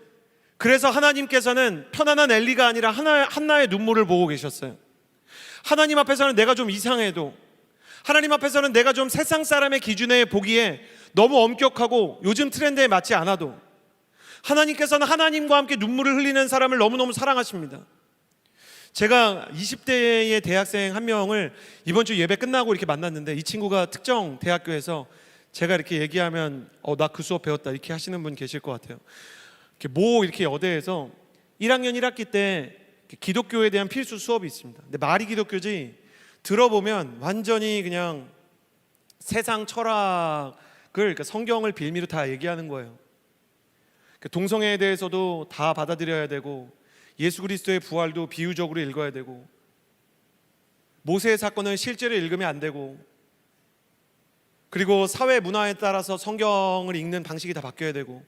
그래서 하나님께서는 편안한 엘리가 아니라 한나의 눈물을 보고 계셨어요. 하나님 앞에서는 내가 좀 이상해도, 하나님 앞에서는 내가 좀 세상 사람의 기준에 보기에 너무 엄격하고 요즘 트렌드에 맞지 않아도, 하나님께서는 하나님과 함께 눈물을 흘리는 사람을 너무너무 사랑하십니다. 제가 20대의 대학생 한 명을 이번 주 예배 끝나고 이렇게 만났는데, 이 친구가 특정 대학교에서 제가 이렇게 얘기하면 나 그 수업 배웠다 이렇게 하시는 분 계실 것 같아요. 이렇게 여대에서 1학년 1학기 때 기독교에 대한 필수 수업이 있습니다. 근데 말이 기독교지 들어보면 완전히 그냥 세상 철학을, 그러니까 성경을 빌미로 다 얘기하는 거예요. 동성애에 대해서도 다 받아들여야 되고, 예수 그리스도의 부활도 비유적으로 읽어야 되고, 모세의 사건을 실제로 읽으면 안 되고, 그리고 사회 문화에 따라서 성경을 읽는 방식이 다 바뀌어야 되고.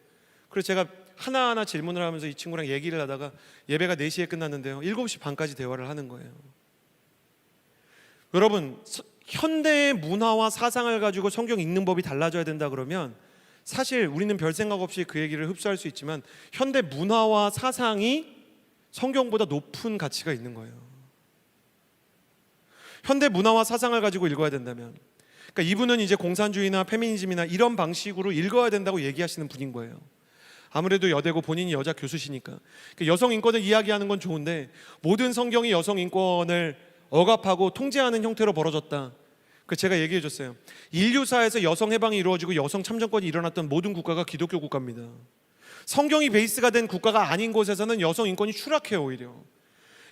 그래서 제가 하나하나 질문을 하면서 이 친구랑 얘기를 하다가 예배가 4시에 끝났는데요, 7시 반까지 대화를 하는 거예요. 여러분, 현대의 문화와 사상을 가지고 성경 읽는 법이 달라져야 된다 그러면 사실 우리는 별 생각 없이 그 얘기를 흡수할 수 있지만, 현대 문화와 사상이 성경보다 높은 가치가 있는 거예요. 현대 문화와 사상을 가지고 읽어야 된다면, 그러니까 이분은 이제 공산주의나 페미니즘이나 이런 방식으로 읽어야 된다고 얘기하시는 분인 거예요. 아무래도 여대고 본인이 여자 교수시니까. 여성 인권을 이야기하는 건 좋은데 모든 성경이 여성 인권을 억압하고 통제하는 형태로 벌어졌다. 제가 얘기해 줬어요. 인류사에서 여성 해방이 이루어지고 여성 참정권이 일어났던 모든 국가가 기독교 국가입니다. 성경이 베이스가 된 국가가 아닌 곳에서는 여성 인권이 추락해요. 오히려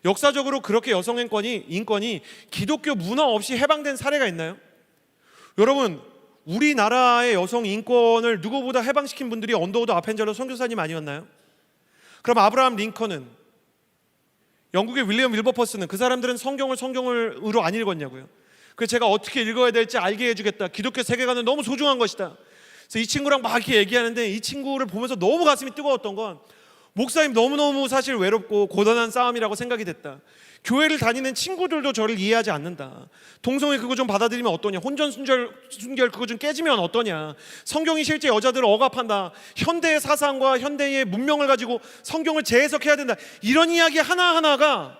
역사적으로 그렇게 여성 인권이 기독교 문화 없이 해방된 사례가 있나요? 여러분, 우리나라의 여성 인권을 누구보다 해방시킨 분들이 언더우드 아펜젤러 선교사님 아니었나요? 그럼 아브라함 링컨은, 영국의 윌리엄 윌버퍼스는, 그 사람들은 성경으로 안 읽었냐고요. 그래서 제가 어떻게 읽어야 될지 알게 해주겠다. 기독교 세계관은 너무 소중한 것이다. 그래서 이 친구랑 막 이렇게 얘기하는데, 이 친구를 보면서 너무 가슴이 뜨거웠던 건, 목사님 너무너무 사실 외롭고 고단한 싸움이라고 생각이 됐다. 교회를 다니는 친구들도 저를 이해하지 않는다. 동성애 그거 좀 받아들이면 어떠냐. 혼전 순결 그거 좀 깨지면 어떠냐. 성경이 실제 여자들을 억압한다. 현대의 사상과 현대의 문명을 가지고 성경을 재해석해야 된다. 이런 이야기 하나하나가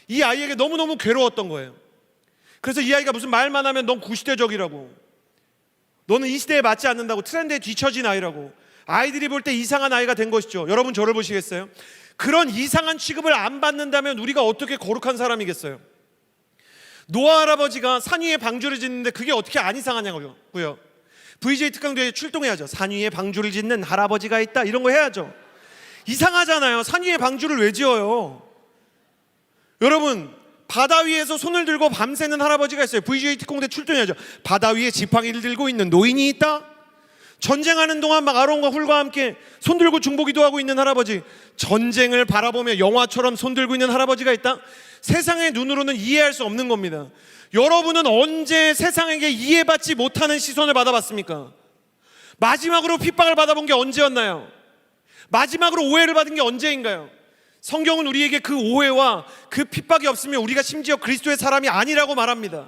이 아이에게 너무너무 괴로웠던 거예요. 그래서 이 아이가 무슨 말만 하면 넌 구시대적이라고, 너는 이 시대에 맞지 않는다고, 트렌드에 뒤처진 아이라고, 아이들이 볼 때 이상한 아이가 된 것이죠. 여러분 저를 보시겠어요? 그런 이상한 취급을 안 받는다면 우리가 어떻게 거룩한 사람이겠어요? 노아 할아버지가 산 위에 방주를 짓는데 그게 어떻게 안 이상하냐고요. VJ 특강대회에 출동해야죠. 산 위에 방주를 짓는 할아버지가 있다, 이런 거 해야죠. 이상하잖아요. 산 위에 방주를 왜 지어요? 여러분, 바다 위에서 손을 들고 밤새는 할아버지가 있어요. VJ 특공대 출동해야죠. 바다 위에 지팡이를 들고 있는 노인이 있다? 전쟁하는 동안 막 아론과 훌과 함께 손들고 중보기도 하고 있는 할아버지, 전쟁을 바라보며 영화처럼 손들고 있는 할아버지가 있다? 세상의 눈으로는 이해할 수 없는 겁니다. 여러분은 언제 세상에게 이해받지 못하는 시선을 받아봤습니까? 마지막으로 핍박을 받아본 게 언제였나요? 마지막으로 오해를 받은 게 언제인가요? 성경은 우리에게 그 오해와 그 핍박이 없으면 우리가 심지어 그리스도의 사람이 아니라고 말합니다.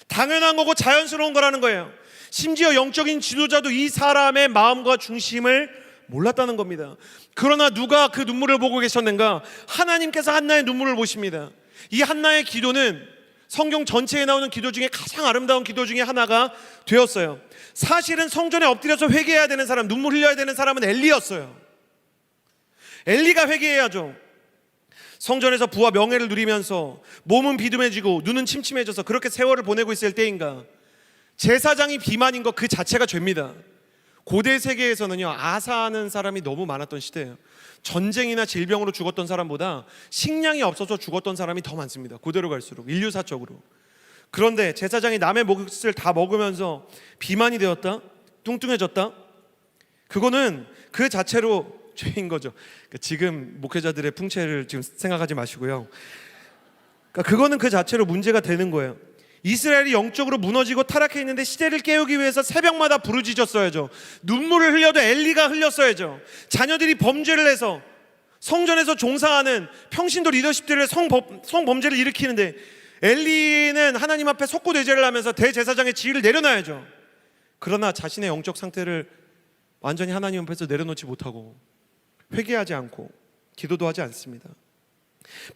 당연한 거고 자연스러운 거라는 거예요. 심지어 영적인 지도자도 이 사람의 마음과 중심을 몰랐다는 겁니다. 그러나 누가 그 눈물을 보고 계셨는가? 하나님께서 한나의 눈물을 보십니다. 이 한나의 기도는 성경 전체에 나오는 기도 중에 가장 아름다운 기도 중에 하나가 되었어요. 사실은 성전에 엎드려서 회개해야 되는 사람, 눈물 흘려야 되는 사람은 엘리였어요. 엘리가 회개해야죠. 성전에서 부와 명예를 누리면서 몸은 비듬해지고 눈은 침침해져서 그렇게 세월을 보내고 있을 때인가, 제사장이 비만인 것 그 자체가 죄입니다. 고대 세계에서는요, 아사하는 사람이 너무 많았던 시대예요. 전쟁이나 질병으로 죽었던 사람보다 식량이 없어서 죽었던 사람이 더 많습니다. 고대로 갈수록 인류사적으로. 그런데 제사장이 남의 몫을 다 먹으면서 비만이 되었다, 뚱뚱해졌다, 그거는 그 자체로 죄인 거죠. 그러니까 지금 목회자들의 풍채를 지금 생각하지 마시고요. 그러니까 그거는 그 자체로 문제가 되는 거예요. 이스라엘이 영적으로 무너지고 타락해 있는데 시대를 깨우기 위해서 새벽마다 부르짖었어야죠. 눈물을 흘려도 엘리가 흘렸어야죠. 자녀들이 범죄를 해서 성전에서 종사하는 평신도 리더십들의 성범죄를 일으키는데 엘리는 하나님 앞에 속고대죄를 하면서 대제사장의 지위를 내려놔야죠. 그러나 자신의 영적 상태를 완전히 하나님 앞에서 내려놓지 못하고 회개하지 않고 기도도 하지 않습니다.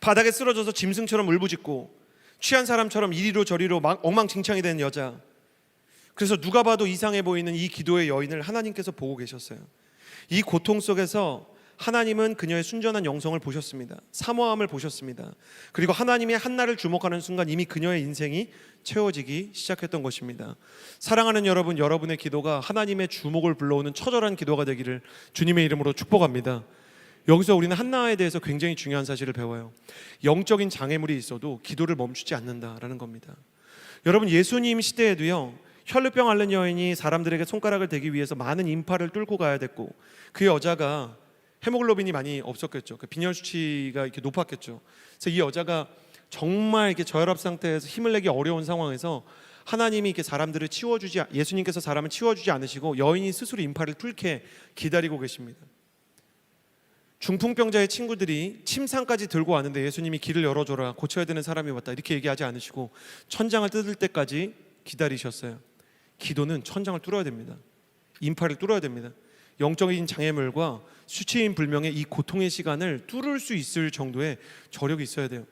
바닥에 쓰러져서 짐승처럼 울부짖고 취한 사람처럼 이리로 저리로 엉망진창이 된 여자. 그래서 누가 봐도 이상해 보이는 이 기도의 여인을 하나님께서 보고 계셨어요. 이 고통 속에서 하나님은 그녀의 순전한 영성을 보셨습니다. 사모함을 보셨습니다. 그리고 하나님이 한나를 주목하는 순간 이미 그녀의 인생이 채워지기 시작했던 것입니다. 사랑하는 여러분, 여러분의 기도가 하나님의 주목을 불러오는 처절한 기도가 되기를 주님의 이름으로 축복합니다. 여기서 우리는 한나에 대해서 굉장히 중요한 사실을 배워요. 영적인 장애물이 있어도 기도를 멈추지 않는다라는 겁니다. 여러분, 예수님 시대에도요, 혈루병 앓는 여인이 사람들에게 손가락을 대기 위해서 많은 인파를 뚫고 가야 됐고, 그 여자가 헤모글로빈이 많이 없었겠죠. 그 빈혈 수치가 이렇게 높았겠죠. 그래서 이 여자가 정말 이렇게 저혈압 상태에서 힘을 내기 어려운 상황에서 하나님이 이렇게 사람들을 치워주지, 예수님께서 사람을 치워주지 않으시고 여인이 스스로 인파를 뚫게 기다리고 계십니다. 중풍병자의 친구들이 침상까지 들고 왔는데 예수님이 길을 열어줘라, 고쳐야 되는 사람이 왔다, 이렇게 얘기하지 않으시고 천장을 뜯을 때까지 기다리셨어요. 기도는 천장을 뚫어야 됩니다. 인파를 뚫어야 됩니다. 영적인 장애물과 수치인 불명의 이 고통의 시간을 뚫을 수 있을 정도의 저력이 있어야 돼요.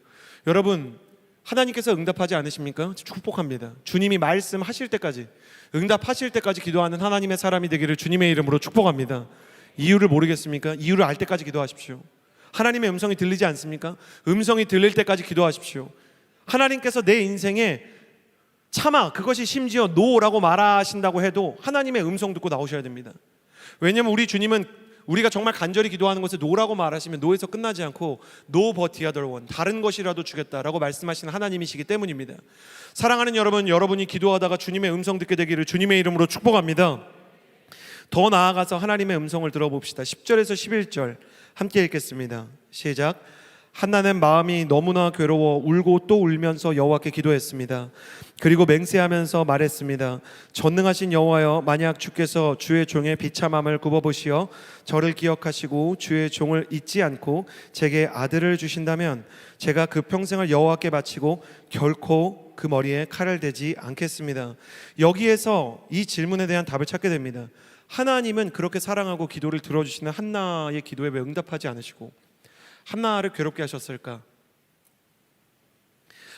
여러분, 하나님께서 응답하지 않으십니까? 축복합니다. 주님이 말씀하실 때까지, 응답하실 때까지 기도하는 하나님의 사람이 되기를 주님의 이름으로 축복합니다. 이유를 모르겠습니까? 이유를 알 때까지 기도하십시오. 하나님의 음성이 들리지 않습니까? 음성이 들릴 때까지 기도하십시오. 하나님께서 내 인생에 차마, 그것이 심지어 노라고 말하신다고 해도 하나님의 음성 듣고 나오셔야 됩니다. 왜냐하면 우리 주님은 우리가 정말 간절히 기도하는 것을 노라고 말하시면 노에서 끝나지 않고 No but the other one, 다른 것이라도 주겠다라고 말씀하시는 하나님이시기 때문입니다. 사랑하는 여러분, 여러분이 기도하다가 주님의 음성 듣게 되기를 주님의 이름으로 축복합니다. 더 나아가서 하나님의 음성을 들어봅시다. 10절에서 11절 함께 읽겠습니다. 시작. 한나는 마음이 너무나 괴로워 울고 또 울면서 여호와께 기도했습니다. 그리고 맹세하면서 말했습니다. 전능하신 여호와여, 만약 주께서 주의 종의 비참함을 굽어보시어 저를 기억하시고 주의 종을 잊지 않고 제게 아들을 주신다면 제가 그 평생을 여호와께 바치고 결코 그 머리에 칼을 대지 않겠습니다. 여기에서 이 질문에 대한 답을 찾게 됩니다. 하나님은 그렇게 사랑하고 기도를 들어주시는 한나의 기도에 왜 응답하지 않으시고 한나를 괴롭게 하셨을까?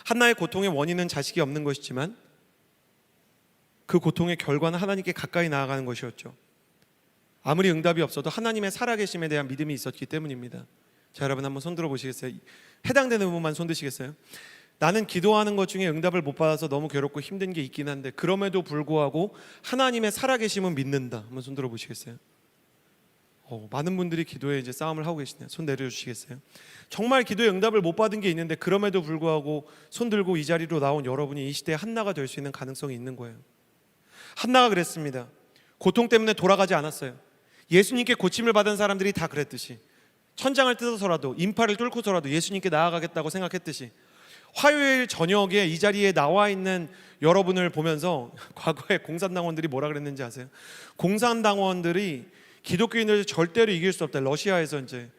한나의 고통의 원인은 자식이 없는 것이지만 그 고통의 결과는 하나님께 가까이 나아가는 것이었죠. 아무리 응답이 없어도 하나님의 살아계심에 대한 믿음이 있었기 때문입니다. 자, 여러분 한번 손 들어보시겠어요? 해당되는 부분만 손 드시겠어요? 나는 기도하는 것 중에 응답을 못 받아서 너무 괴롭고 힘든 게 있긴 한데 그럼에도 불구하고 하나님의 살아계심은 믿는다. 한번 손 들어보시겠어요? 많은 분들이 기도에 이제 싸움을 하고 계시네요. 손 내려주시겠어요? 정말 기도에 응답을 못 받은 게 있는데 그럼에도 불구하고 손 들고 이 자리로 나온 여러분이 이 시대에 한나가 될 수 있는 가능성이 있는 거예요. 한나가 그랬습니다. 고통 때문에 돌아가지 않았어요. 예수님께 고침을 받은 사람들이 다 그랬듯이 천장을 뜯어서라도 인파를 뚫고서라도 예수님께 나아가겠다고 생각했듯이 화요일 저녁에 이 자리에 나와 있는 여러분을 보면서 과거에 공산당원들이 뭐라 그랬는지 아세요? 공산당원들이 기독교인들을 절대로 이길 수 없다. 러시아에서 이제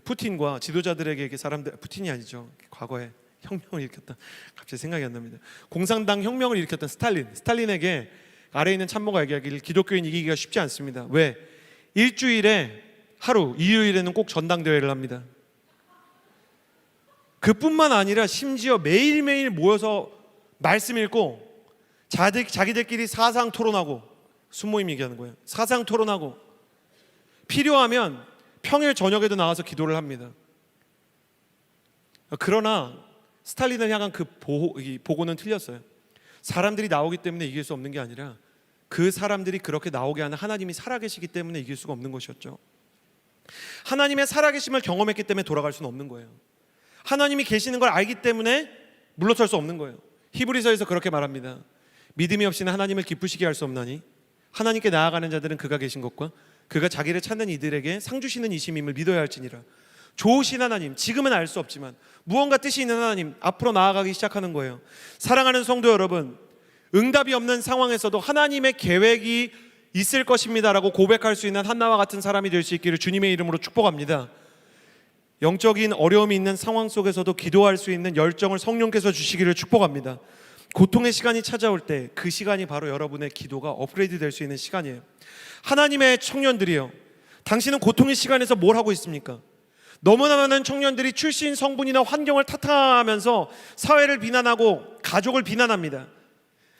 푸틴과 지도자들에게 사람들, 푸틴이 아니죠, 과거에 혁명을 일으켰다. 갑자기 생각이 안 납니다. 공산당 혁명을 일으켰던 스탈린에게 아래에 있는 참모가 얘기하기를 기독교인 이기기가 쉽지 않습니다. 왜? 일주일에 하루, 일요일에는 꼭 전당대회를 합니다. 그뿐만 아니라 심지어 매일매일 모여서 말씀 읽고 자기들끼리 사상 토론하고, 순모임 얘기하는 거예요. 사상 토론하고 필요하면 평일 저녁에도 나와서 기도를 합니다. 그러나 스탈린을 향한 그 보고는 틀렸어요. 사람들이 나오기 때문에 이길 수 없는 게 아니라 그 사람들이 그렇게 나오게 하는 하나님이 살아계시기 때문에 이길 수가 없는 것이었죠. 하나님의 살아계심을 경험했기 때문에 돌아갈 수는 없는 거예요. 하나님이 계시는 걸 알기 때문에 물러설 수 없는 거예요. 히브리서에서 그렇게 말합니다. 믿음이 없이는 하나님을 기쁘시게 할 수 없나니 하나님께 나아가는 자들은 그가 계신 것과 그가 자기를 찾는 이들에게 상 주시는 이심임을 믿어야 할지니라. 좋으신 하나님, 지금은 알 수 없지만 무언가 뜻이 있는 하나님, 앞으로 나아가기 시작하는 거예요. 사랑하는 성도 여러분, 응답이 없는 상황에서도 하나님의 계획이 있을 것입니다라고 고백할 수 있는 한나와 같은 사람이 될 수 있기를 주님의 이름으로 축복합니다. 영적인 어려움이 있는 상황 속에서도 기도할 수 있는 열정을 성령께서 주시기를 축복합니다. 고통의 시간이 찾아올 때 그 시간이 바로 여러분의 기도가 업그레이드 될 수 있는 시간이에요. 하나님의 청년들이요, 당신은 고통의 시간에서 뭘 하고 있습니까? 너무나 많은 청년들이 출신, 성분이나 환경을 탓하면서 사회를 비난하고 가족을 비난합니다.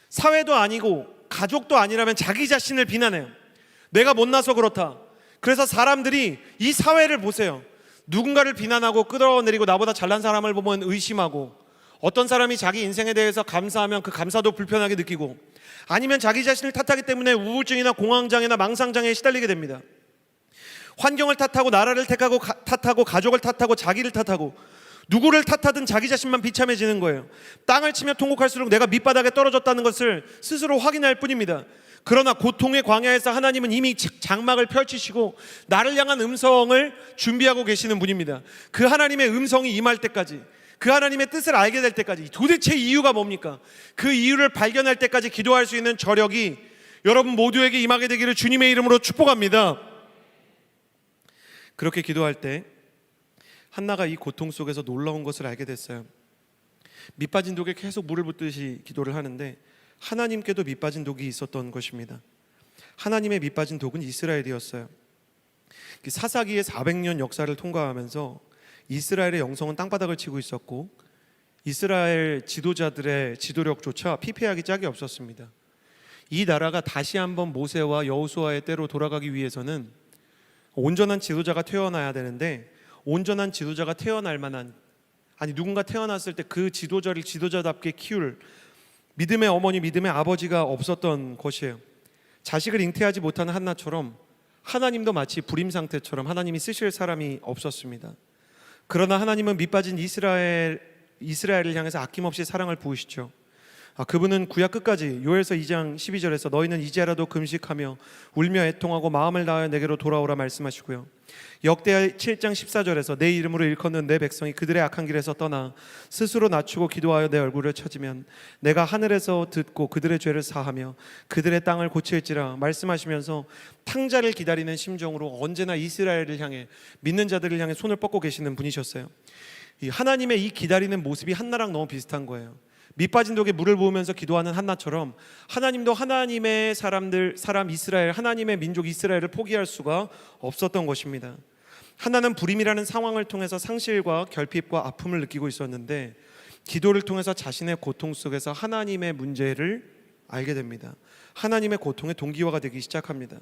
사회도 아니고 가족도 아니라면 자기 자신을 비난해요. 내가 못나서 그렇다. 그래서 사람들이 이 사회를 보세요. 누군가를 비난하고 끌어내리고 나보다 잘난 사람을 보면 의심하고, 어떤 사람이 자기 인생에 대해서 감사하면 그 감사도 불편하게 느끼고, 아니면 자기 자신을 탓하기 때문에 우울증이나 공황장애나 망상장애에 시달리게 됩니다. 환경을 탓하고 나라를 탓하고 가족을 탓하고 자기를 탓하고 누구를 탓하든 자기 자신만 비참해지는 거예요. 땅을 치며 통곡할수록 내가 밑바닥에 떨어졌다는 것을 스스로 확인할 뿐입니다. 그러나 고통의 광야에서 하나님은 이미 장막을 펼치시고 나를 향한 음성을 준비하고 계시는 분입니다. 그 하나님의 음성이 임할 때까지, 그 하나님의 뜻을 알게 될 때까지, 도대체 이유가 뭡니까? 그 이유를 발견할 때까지 기도할 수 있는 저력이 여러분 모두에게 임하게 되기를 주님의 이름으로 축복합니다. 그렇게 기도할 때 한나가 이 고통 속에서 놀라운 것을 알게 됐어요. 밑빠진 독에 계속 물을 붓듯이 기도를 하는데 하나님께도 밑빠진 독이 있었던 것입니다. 하나님의 밑빠진 독은 이스라엘이었어요. 사사기의 400년 역사를 통과하면서 이스라엘의 영성은 땅바닥을 치고 있었고 이스라엘 지도자들의 지도력조차 피폐하기 짝이 없었습니다. 이 나라가 다시 한번 모세와 여호수아의 때로 돌아가기 위해서는 온전한 지도자가 태어나야 되는데, 온전한 지도자가 태어날 만한, 누군가 태어났을 때 그 지도자를 지도자답게 키울 믿음의 어머니, 믿음의 아버지가 없었던 것이에요. 자식을 잉태하지 못하는 한나처럼 하나님도 마치 불임 상태처럼 하나님이 쓰실 사람이 없었습니다. 그러나 하나님은 밑빠진 이스라엘을 향해서 아낌없이 사랑을 부으시죠. 그분은 구약 끝까지 요엘서 2장 12절에서 너희는 이제라도 금식하며 울며 애통하고 마음을 다하여 내게로 돌아오라 말씀하시고요. 역대하 7장 14절에서 내 이름으로 일컫는 내 백성이 그들의 악한 길에서 떠나 스스로 낮추고 기도하여 내 얼굴을 찾으면 내가 하늘에서 듣고 그들의 죄를 사하며 그들의 땅을 고칠지라 말씀하시면서 탕자를 기다리는 심정으로 언제나 이스라엘을 향해, 믿는 자들을 향해 손을 뻗고 계시는 분이셨어요. 하나님의 이 기다리는 모습이 한나랑 너무 비슷한 거예요. 밑빠진 독에 물을 부으면서 기도하는 한나처럼 하나님도 하나님의 사람 이스라엘, 하나님의 민족 이스라엘을 포기할 수가 없었던 것입니다. 한나는 불임이라는 상황을 통해서 상실과 결핍과 아픔을 느끼고 있었는데 기도를 통해서 자신의 고통 속에서 하나님의 문제를 알게 됩니다. 하나님의 고통의 동기화가 되기 시작합니다.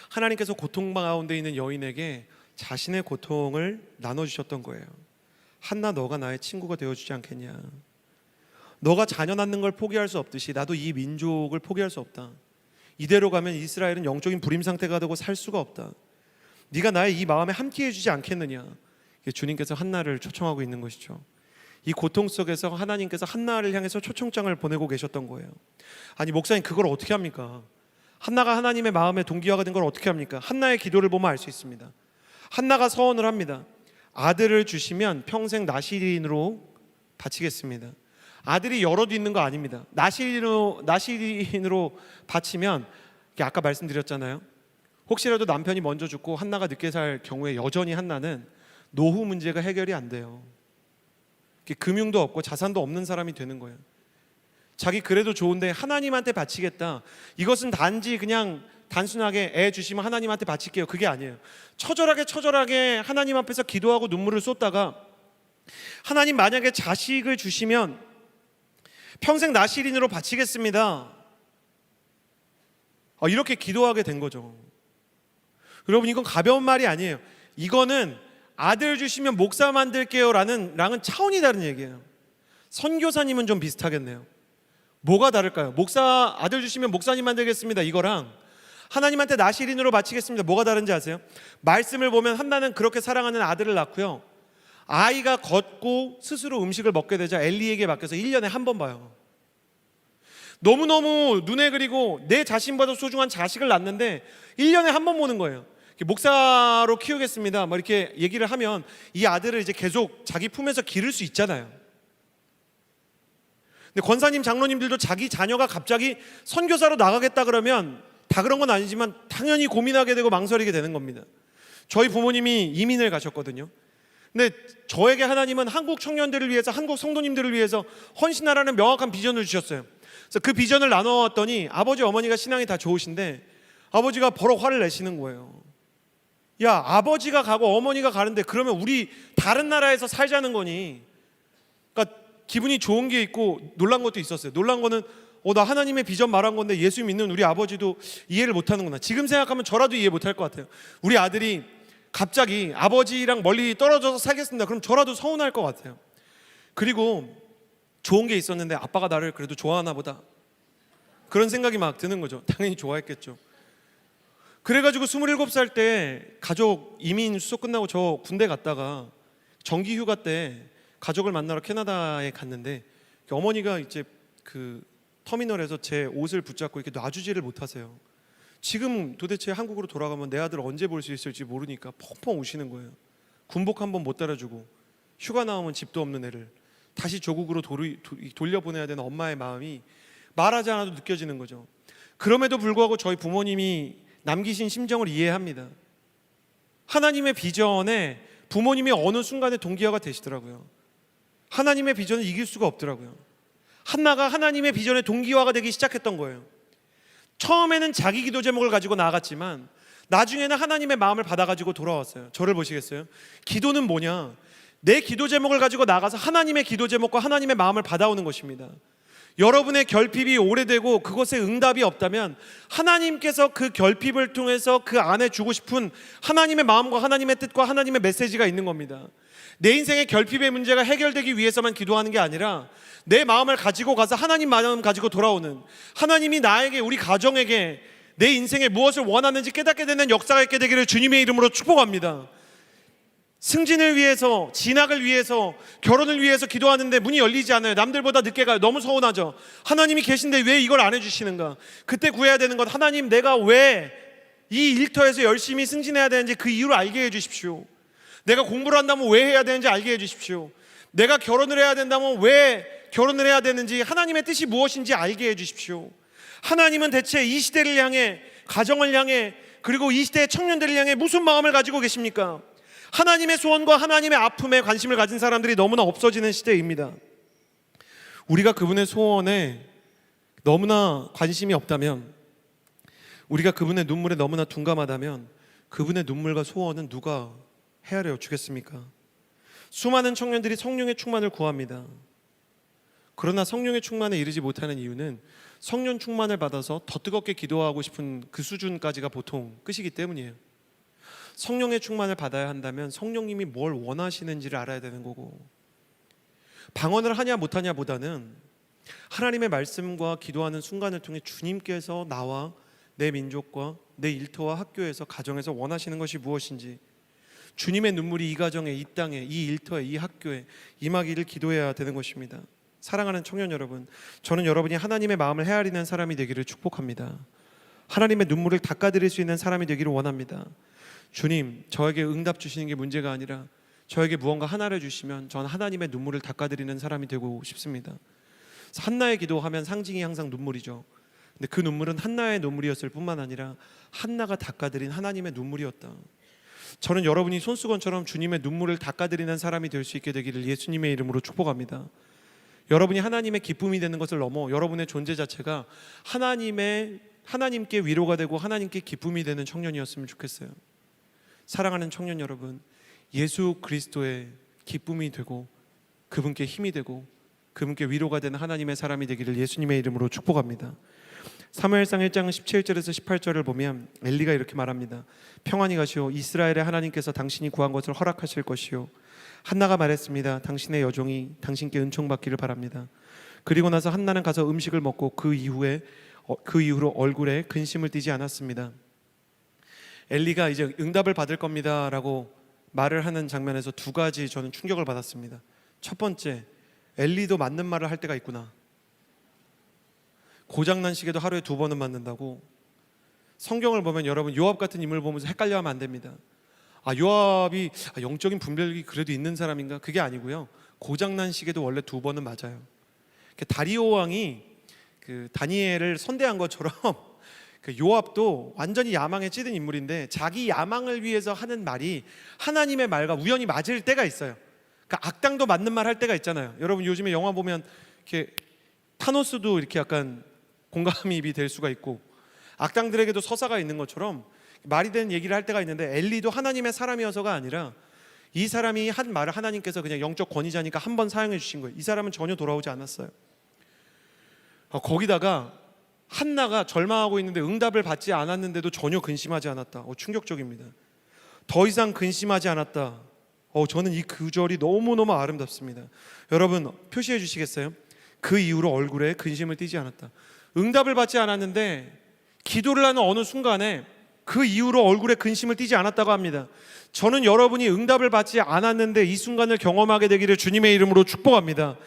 하나님께서 고통 가운데 있는 여인에게 자신의 고통을 나눠주셨던 거예요. 한나, 너가 나의 친구가 되어주지 않겠냐? 너가 자녀 낳는 걸 포기할 수 없듯이 나도 이 민족을 포기할 수 없다. 이대로 가면 이스라엘은 영적인 불임 상태가 되고 살 수가 없다. 네가 나의 이 마음에 함께 해주지 않겠느냐? 주님께서 한나를 초청하고 있는 것이죠. 이 고통 속에서 하나님께서 한나를 향해서 초청장을 보내고 계셨던 거예요. 목사님, 그걸 어떻게 합니까? 한나가 하나님의 마음에 동기화가 된 걸 어떻게 합니까? 한나의 기도를 보면 알 수 있습니다. 한나가 서원을 합니다. 아들을 주시면 평생 나시린으로 바치겠습니다. 아들이 여럿 있는 거 아닙니다. 나시린으로 바치면 아까 말씀드렸잖아요. 혹시라도 남편이 먼저 죽고 한나가 늦게 살 경우에 여전히 한나는 노후 문제가 해결이 안 돼요. 금융도 없고 자산도 없는 사람이 되는 거예요. 자기 그래도 좋은데 하나님한테 바치겠다. 이것은 단지 그냥 단순하게 애 주시면 하나님한테 바칠게요. 그게 아니에요. 처절하게 하나님 앞에서 기도하고 눈물을 쏟다가 하나님 만약에 자식을 주시면 평생 나시린으로 바치겠습니다. 이렇게 기도하게 된 거죠. 여러분, 이건 가벼운 말이 아니에요. 이거는 아들 주시면 목사 만들게요 랑은 차원이 다른 얘기예요. 선교사님은 좀 비슷하겠네요. 뭐가 다를까요? 아들 주시면 목사님 만들겠습니다 이거랑 하나님한테 나시린으로 바치겠습니다 뭐가 다른지 아세요? 말씀을 보면 한나는 그렇게 사랑하는 아들을 낳고요, 아이가 걷고 스스로 음식을 먹게 되자 엘리에게 맡겨서 1년에 한 번 봐요. 너무너무 눈에 그리고 내 자신보다 소중한 자식을 낳는데 1년에 한 번 보는 거예요. 목사로 키우겠습니다 이렇게 얘기를 하면 이 아들을 이제 계속 자기 품에서 기를 수 있잖아요. 근데 권사님, 장로님들도 자기 자녀가 갑자기 선교사로 나가겠다 그러면 다 그런 건 아니지만 당연히 고민하게 되고 망설이게 되는 겁니다. 저희 부모님이 이민을 가셨거든요. 근데 저에게 하나님은 한국 청년들을 위해서, 한국 성도님들을 위해서 헌신하라는 명확한 비전을 주셨어요. 그래서 그 비전을 나눠왔더니 아버지 어머니가 신앙이 다 좋으신데 아버지가 버럭 화를 내시는 거예요. 야, 아버지가 가고 어머니가 가는데 그러면 우리 다른 나라에서 살자는 거니? 그러니까 기분이 좋은 게 있고 놀란 것도 있었어요. 놀란 거는 나 하나님의 비전 말한 건데 예수 믿는 우리 아버지도 이해를 못하는구나. 지금 생각하면 저라도 이해 못할 것 같아요. 우리 아들이 갑자기 아버지랑 멀리 떨어져서 살겠습니다. 그럼 저라도 서운할 것 같아요. 그리고 좋은 게 있었는데 아빠가 나를 그래도 좋아하나 보다, 그런 생각이 막 드는 거죠. 당연히 좋아했겠죠. 그래가지고 27살 때 가족 이민 수속 끝나고 저 군대 갔다가 정기 휴가 때 가족을 만나러 캐나다에 갔는데 어머니가 이제 그 터미널에서 제 옷을 붙잡고 이렇게 놔주지를 못하세요. 지금 도대체 한국으로 돌아가면 내 아들 언제 볼 수 있을지 모르니까 펑펑 우시는 거예요. 군복 한 번 못 달아주고 휴가 나오면 집도 없는 애를 다시 조국으로 돌려보내야 되는 엄마의 마음이 말하지 않아도 느껴지는 거죠. 그럼에도 불구하고 저희 부모님이 남기신 심정을 이해합니다. 하나님의 비전에 부모님이 어느 순간에 동기화가 되시더라고요. 하나님의 비전을 이길 수가 없더라고요. 한나가 하나님의 비전에 동기화가 되기 시작했던 거예요. 처음에는 자기 기도 제목을 가지고 나아갔지만 나중에는 하나님의 마음을 받아가지고 돌아왔어요. 저를 보시겠어요? 기도는 뭐냐? 내 기도 제목을 가지고 나가서 하나님의 기도 제목과 하나님의 마음을 받아오는 것입니다. 여러분의 결핍이 오래되고 그것에 응답이 없다면 하나님께서 그 결핍을 통해서 그 안에 주고 싶은 하나님의 마음과 하나님의 뜻과 하나님의 메시지가 있는 겁니다. 내 인생의 결핍의 문제가 해결되기 위해서만 기도하는 게 아니라 내 마음을 가지고 가서 하나님 마음 가지고 돌아오는, 하나님이 나에게, 우리 가정에게 내 인생에 무엇을 원하는지 깨닫게 되는 역사가 있게 되기를 주님의 이름으로 축복합니다. 승진을 위해서, 진학을 위해서, 결혼을 위해서 기도하는데 문이 열리지 않아요. 남들보다 늦게 가요. 너무 서운하죠. 하나님이 계신데 왜 이걸 안 해주시는가? 그때 구해야 되는 것, 하나님, 내가 왜 이 일터에서 열심히 승진해야 되는지 그 이유를 알게 해주십시오. 내가 공부를 한다면 왜 해야 되는지 알게 해주십시오. 내가 결혼을 해야 된다면 왜 결혼을 해야 되는지, 하나님의 뜻이 무엇인지 알게 해주십시오. 하나님은 대체 이 시대를 향해, 가정을 향해, 그리고 이 시대의 청년들을 향해 무슨 마음을 가지고 계십니까? 하나님의 소원과 하나님의 아픔에 관심을 가진 사람들이 너무나 없어지는 시대입니다. 우리가 그분의 소원에 너무나 관심이 없다면, 우리가 그분의 눈물에 너무나 둔감하다면 그분의 눈물과 소원은 누가 헤아려 주겠습니까? 수많은 청년들이 성령의 충만을 구합니다. 그러나 성령의 충만에 이르지 못하는 이유는 성령 충만을 받아서 더 뜨겁게 기도하고 싶은 그 수준까지가 보통 끝이기 때문이에요. 성령의 충만을 받아야 한다면 성령님이 뭘 원하시는지를 알아야 되는 거고, 방언을 하냐 못하냐 보다는 하나님의 말씀과 기도하는 순간을 통해 주님께서 나와 내 민족과 내 일터와 학교에서, 가정에서 원하시는 것이 무엇인지, 주님의 눈물이 이 가정에, 이 땅에, 이 일터에, 이 학교에 임하기를 기도해야 되는 것입니다. 사랑하는 청년 여러분, 저는 여러분이 하나님의 마음을 헤아리는 사람이 되기를 축복합니다. 하나님의 눈물을 닦아드릴 수 있는 사람이 되기를 원합니다. 주님, 저에게 응답 주시는 게 문제가 아니라 저에게 무언가 하나를 주시면 전 하나님의 눈물을 닦아드리는 사람이 되고 싶습니다. 한나의 기도하면 상징이 항상 눈물이죠. 근데 그 눈물은 한나의 눈물이었을 뿐만 아니라 한나가 닦아드린 하나님의 눈물이었다. 저는 여러분이 손수건처럼 주님의 눈물을 닦아드리는 사람이 될 수 있게 되기를 예수님의 이름으로 축복합니다. 여러분이 하나님의 기쁨이 되는 것을 넘어 여러분의 존재 자체가 하나님께 위로가 되고 하나님께 기쁨이 되는 청년이었으면 좋겠어요. 사랑하는 청년 여러분, 예수 그리스도의 기쁨이 되고 그분께 힘이 되고 그분께 위로가 되는 하나님의 사람이 되기를 예수님의 이름으로 축복합니다. 사무엘상 1장 17절에서 18절을 보면 엘리가 이렇게 말합니다. 평안히 가시오. 이스라엘의 하나님께서 당신이 구한 것을 허락하실 것이요. 한나가 말했습니다. 당신의 여종이 당신께 은총받기를 바랍니다. 그리고 나서 한나는 가서 음식을 먹고 그 이후로 얼굴에 근심을 띠지 않았습니다. 엘리가 이제 응답을 받을 겁니다 라고 말을 하는 장면에서 두 가지 저는 충격을 받았습니다. 첫 번째, 엘리도 맞는 말을 할 때가 있구나. 고장난 시계도 하루에 2번은 맞는다고. 성경을 보면 여러분 요압 같은 인물을 보면서 헷갈려하면 안 됩니다. 요압이 영적인 분별력이 그래도 있는 사람인가? 그게 아니고요. 고장난 시계도 원래 2번은 맞아요. 다리오 왕이 그 다니엘을 선대한 것처럼 그 요압도 완전히 야망에 찌든 인물인데 자기 야망을 위해서 하는 말이 하나님의 말과 우연히 맞을 때가 있어요. 그러니까 악당도 맞는 말 할 때가 있잖아요. 여러분 요즘에 영화 보면 이렇게 타노스도 이렇게 약간 공감입이 될 수가 있고 악당들에게도 서사가 있는 것처럼 말이 되는 얘기를 할 때가 있는데 엘리도 하나님의 사람이어서가 아니라 이 사람이 한 말을 하나님께서 그냥 영적 권위자니까 한 번 사용해 주신 거예요. 이 사람은 전혀 돌아오지 않았어요. 거기다가 한나가 절망하고 있는데 응답을 받지 않았는데도 전혀 근심하지 않았다. 충격적입니다. 더 이상 근심하지 않았다. 저는 이 구절이 너무너무 아름답습니다. 여러분 표시해 주시겠어요? 그 이후로 얼굴에 근심을 띠지 않았다. 응답을 받지 않았는데 기도를 하는 어느 순간에 그 이후로 얼굴에 근심을 띠지 않았다고 합니다. 저는 여러분이 응답을 받지 않았는데 이 순간을 경험하게 되기를 주님의 이름으로 축복합니다.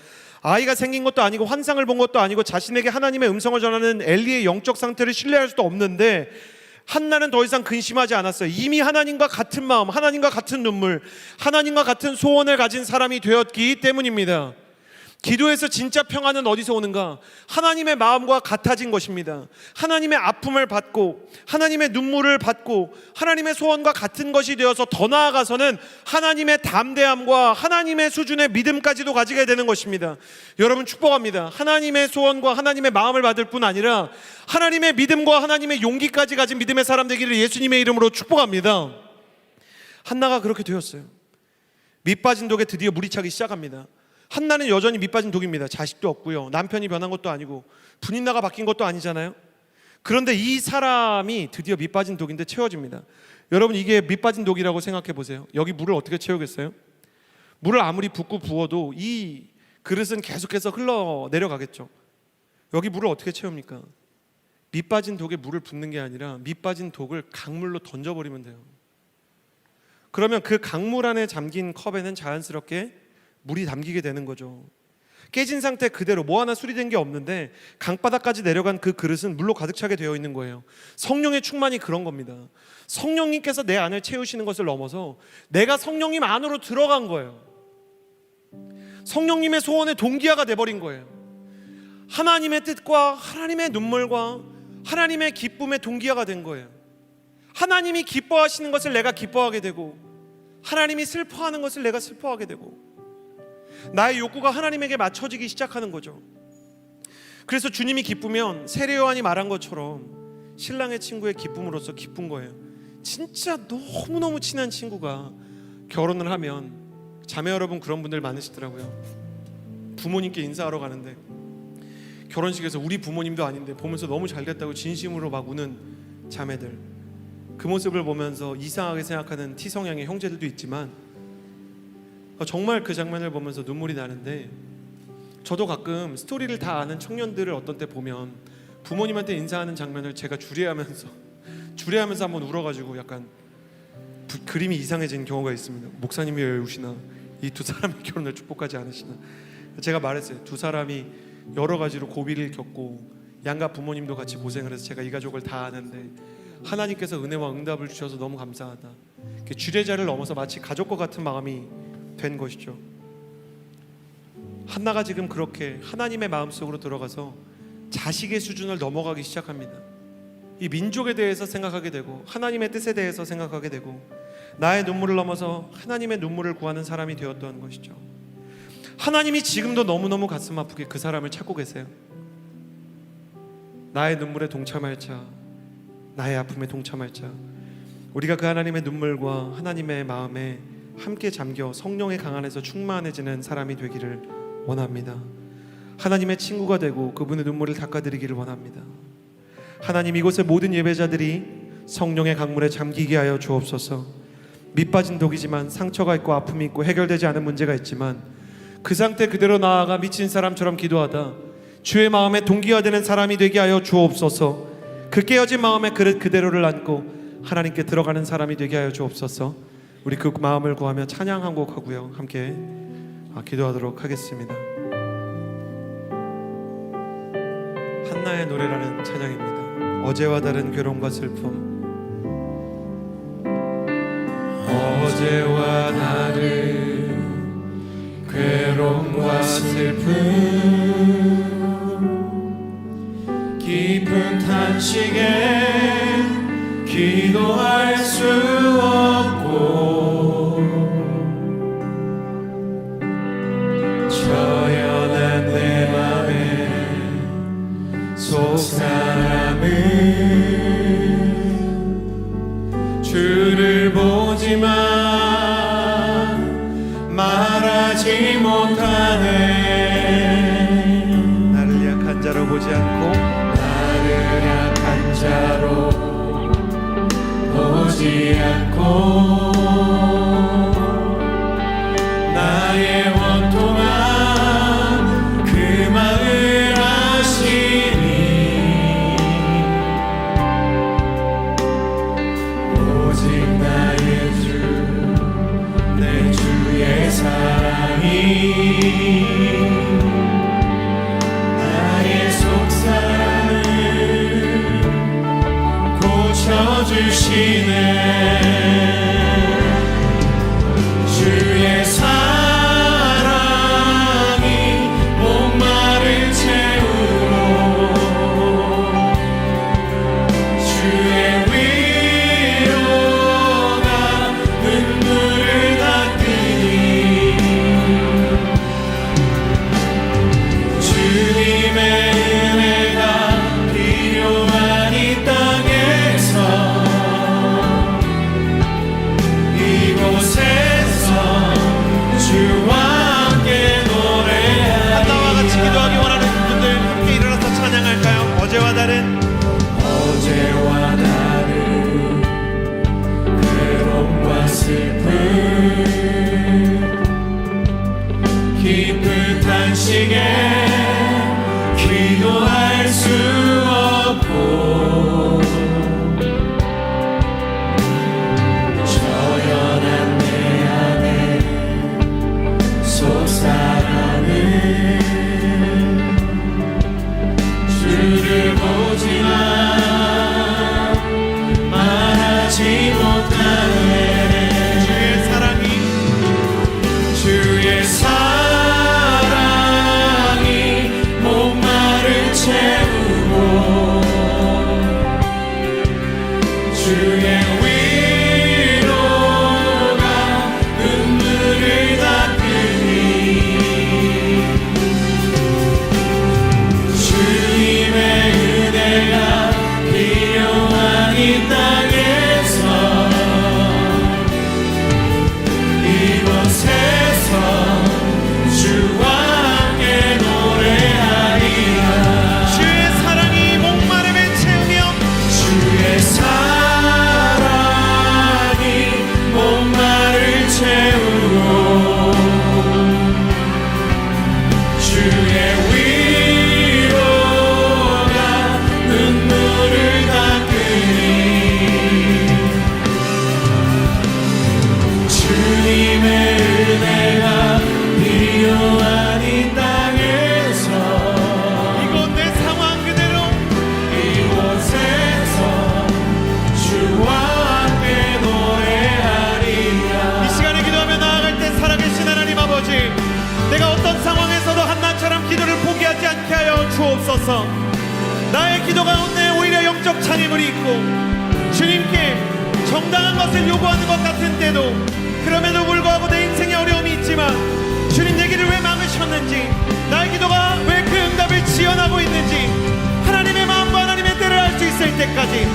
아이가 생긴 것도 아니고 환상을 본 것도 아니고 자신에게 하나님의 음성을 전하는 엘리의 영적 상태를 신뢰할 수도 없는데 한나는 더 이상 근심하지 않았어요. 이미 하나님과 같은 마음, 하나님과 같은 눈물, 하나님과 같은 소원을 가진 사람이 되었기 때문입니다. 기도에서 진짜 평안은 어디서 오는가? 하나님의 마음과 같아진 것입니다. 하나님의 아픔을 받고 하나님의 눈물을 받고 하나님의 소원과 같은 것이 되어서 더 나아가서는 하나님의 담대함과 하나님의 수준의 믿음까지도 가지게 되는 것입니다. 여러분 축복합니다. 하나님의 소원과 하나님의 마음을 받을 뿐 아니라 하나님의 믿음과 하나님의 용기까지 가진 믿음의 사람 되기를 예수님의 이름으로 축복합니다. 한나가 그렇게 되었어요. 밑빠진 독에 드디어 물이 차기 시작합니다. 한나는 여전히 밑빠진 독입니다. 자식도 없고요. 남편이 변한 것도 아니고 분인나가 바뀐 것도 아니잖아요. 그런데 이 사람이 드디어 밑빠진 독인데 채워집니다. 여러분 이게 밑빠진 독이라고 생각해 보세요. 여기 물을 어떻게 채우겠어요? 물을 아무리 붓고 부어도 이 그릇은 계속해서 흘러내려가겠죠. 여기 물을 어떻게 채웁니까? 밑빠진 독에 물을 붓는 게 아니라 밑빠진 독을 강물로 던져버리면 돼요. 그러면 그 강물 안에 잠긴 컵에는 자연스럽게 물이 담기게 되는 거죠. 깨진 상태 그대로 뭐 하나 수리된 게 없는데 강바닥까지 내려간 그 그릇은 물로 가득 차게 되어 있는 거예요. 성령의 충만이 그런 겁니다. 성령님께서 내 안을 채우시는 것을 넘어서 내가 성령님 안으로 들어간 거예요. 성령님의 소원의 동기화가 돼버린 거예요. 하나님의 뜻과 하나님의 눈물과 하나님의 기쁨의 동기화가 된 거예요. 하나님이 기뻐하시는 것을 내가 기뻐하게 되고 하나님이 슬퍼하는 것을 내가 슬퍼하게 되고 나의 욕구가 하나님에게 맞춰지기 시작하는 거죠. 그래서 주님이 기쁘면 세례 요한이 말한 것처럼 신랑의 친구의 기쁨으로써 기쁜 거예요. 진짜 너무너무 친한 친구가 결혼을 하면 자매 여러분 그런 분들 많으시더라고요. 부모님께 인사하러 가는데 결혼식에서 우리 부모님도 아닌데 보면서 너무 잘 됐다고 진심으로 막 우는 자매들, 그 모습을 보면서 이상하게 생각하는 T성향의 형제들도 있지만 정말 그 장면을 보면서 눈물이 나는데 저도 가끔 스토리를 다 아는 청년들을 어떤 때 보면 부모님한테 인사하는 장면을 제가 주례하면서 한번 울어가지고 약간 그림이 이상해진 경우가 있습니다. 목사님이 왜 우시나? 이 두 사람의 결혼을 축복하지 않으시나? 제가 말했어요. 두 사람이 여러 가지로 고비를 겪고 양가 부모님도 같이 고생을 해서 제가 이 가족을 다 아는데 하나님께서 은혜와 응답을 주셔서 너무 감사하다. 주례자를 넘어서 마치 가족과 같은 마음이 된 것이죠. 한나가 지금 그렇게 하나님의 마음속으로 들어가서 자식의 수준을 넘어가기 시작합니다. 이 민족에 대해서 생각하게 되고 하나님의 뜻에 대해서 생각하게 되고 나의 눈물을 넘어서 하나님의 눈물을 구하는 사람이 되었던 것이죠. 하나님이 지금도 너무너무 가슴 아프게 그 사람을 찾고 계세요. 나의 눈물에 동참할 자, 나의 아픔에 동참할 자, 우리가 그 하나님의 눈물과 하나님의 마음에 함께 잠겨 성령의 강 안에서 충만해지는 사람이 되기를 원합니다. 하나님의 친구가 되고 그분의 눈물을 닦아드리기를 원합니다. 하나님, 이곳의 모든 예배자들이 성령의 강물에 잠기게 하여 주옵소서. 밑빠진 독이지만 상처가 있고 아픔이 있고 해결되지 않은 문제가 있지만 그 상태 그대로 나아가 미친 사람처럼 기도하다 주의 마음에 동기화되는 사람이 되게 하여 주옵소서. 그 깨어진 마음의 그릇 그대로를 안고 하나님께 들어가는 사람이 되게 하여 주옵소서. 우리 그 마음을 구하며 찬양 한 곡 하고요, 함께 기도하도록 하겠습니다. 한나의 노래라는 찬양입니다. 어제와 다른 괴로움과 슬픔. 어제와 다른 괴로움과 슬픔, 깊은 탄식에 기도할 수 없고 처연한 내 맘에 속사람은 주를 보지만 말하지 못하네. 나를 약한 자로 보지 않고 나를 약한 자로 보지 않고 나의 원통한 그 마음을 아시니 오직 나의 주 내 주의 사랑이 나의 속사람을 고쳐주시네. 주의 사랑이 목마를 채우고 주의 위로가 눈물을 닦으니 주님의 은혜가 필요한 이 땅에서 이곳에서 주와 함께 노래하리. 한나와 같이 기도하기 원하는 분들 함께 일어나서 찬양할까요? 어제와 다른 괴로움과 슬픔, 깊은 탄식에 기도할 수 없고 처연한 내 안에 속사람은 주를 보지만 말하지 못하네. 주의 사랑이 목마를 채우고 주의 위로가 눈물을 닦으니 주님의 은혜가 필요한 이 땅에서 이곳에서 주와 함께 노래하리라. 주의 사랑이 목마름을 채우며 주의 사랑이 하지 않게 하여 주옵소서. 나의 기도 가운데 오히려 영적 장애물이 있고 주님께 정당한 것을 요구하는 것 같은 때도 그럼에도 불구하고 내 인생에 어려움이 있지만 주님 내 길을 왜 막으셨는지, 나의 기도가 왜 그 응답을 지연하고 있는지 하나님의 마음과 하나님의 때를 알 수 있을 때까지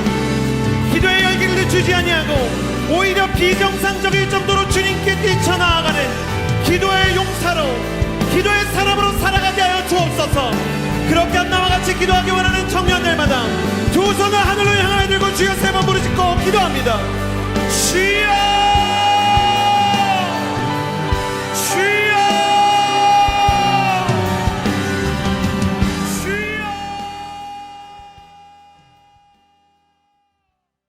기도의 열기를 주지 아니하고 오히려 비정상적일 정도로 주님께 뛰쳐나아가는 기도의 용사로, 기도의 사람으로 살아가게 하여 주옵소서. 그렇게 한나와 같이 기도하기 원하는 청년들마다 두 손을 하늘로 향하여 들고 주여 세 번 부르짖고 기도합니다.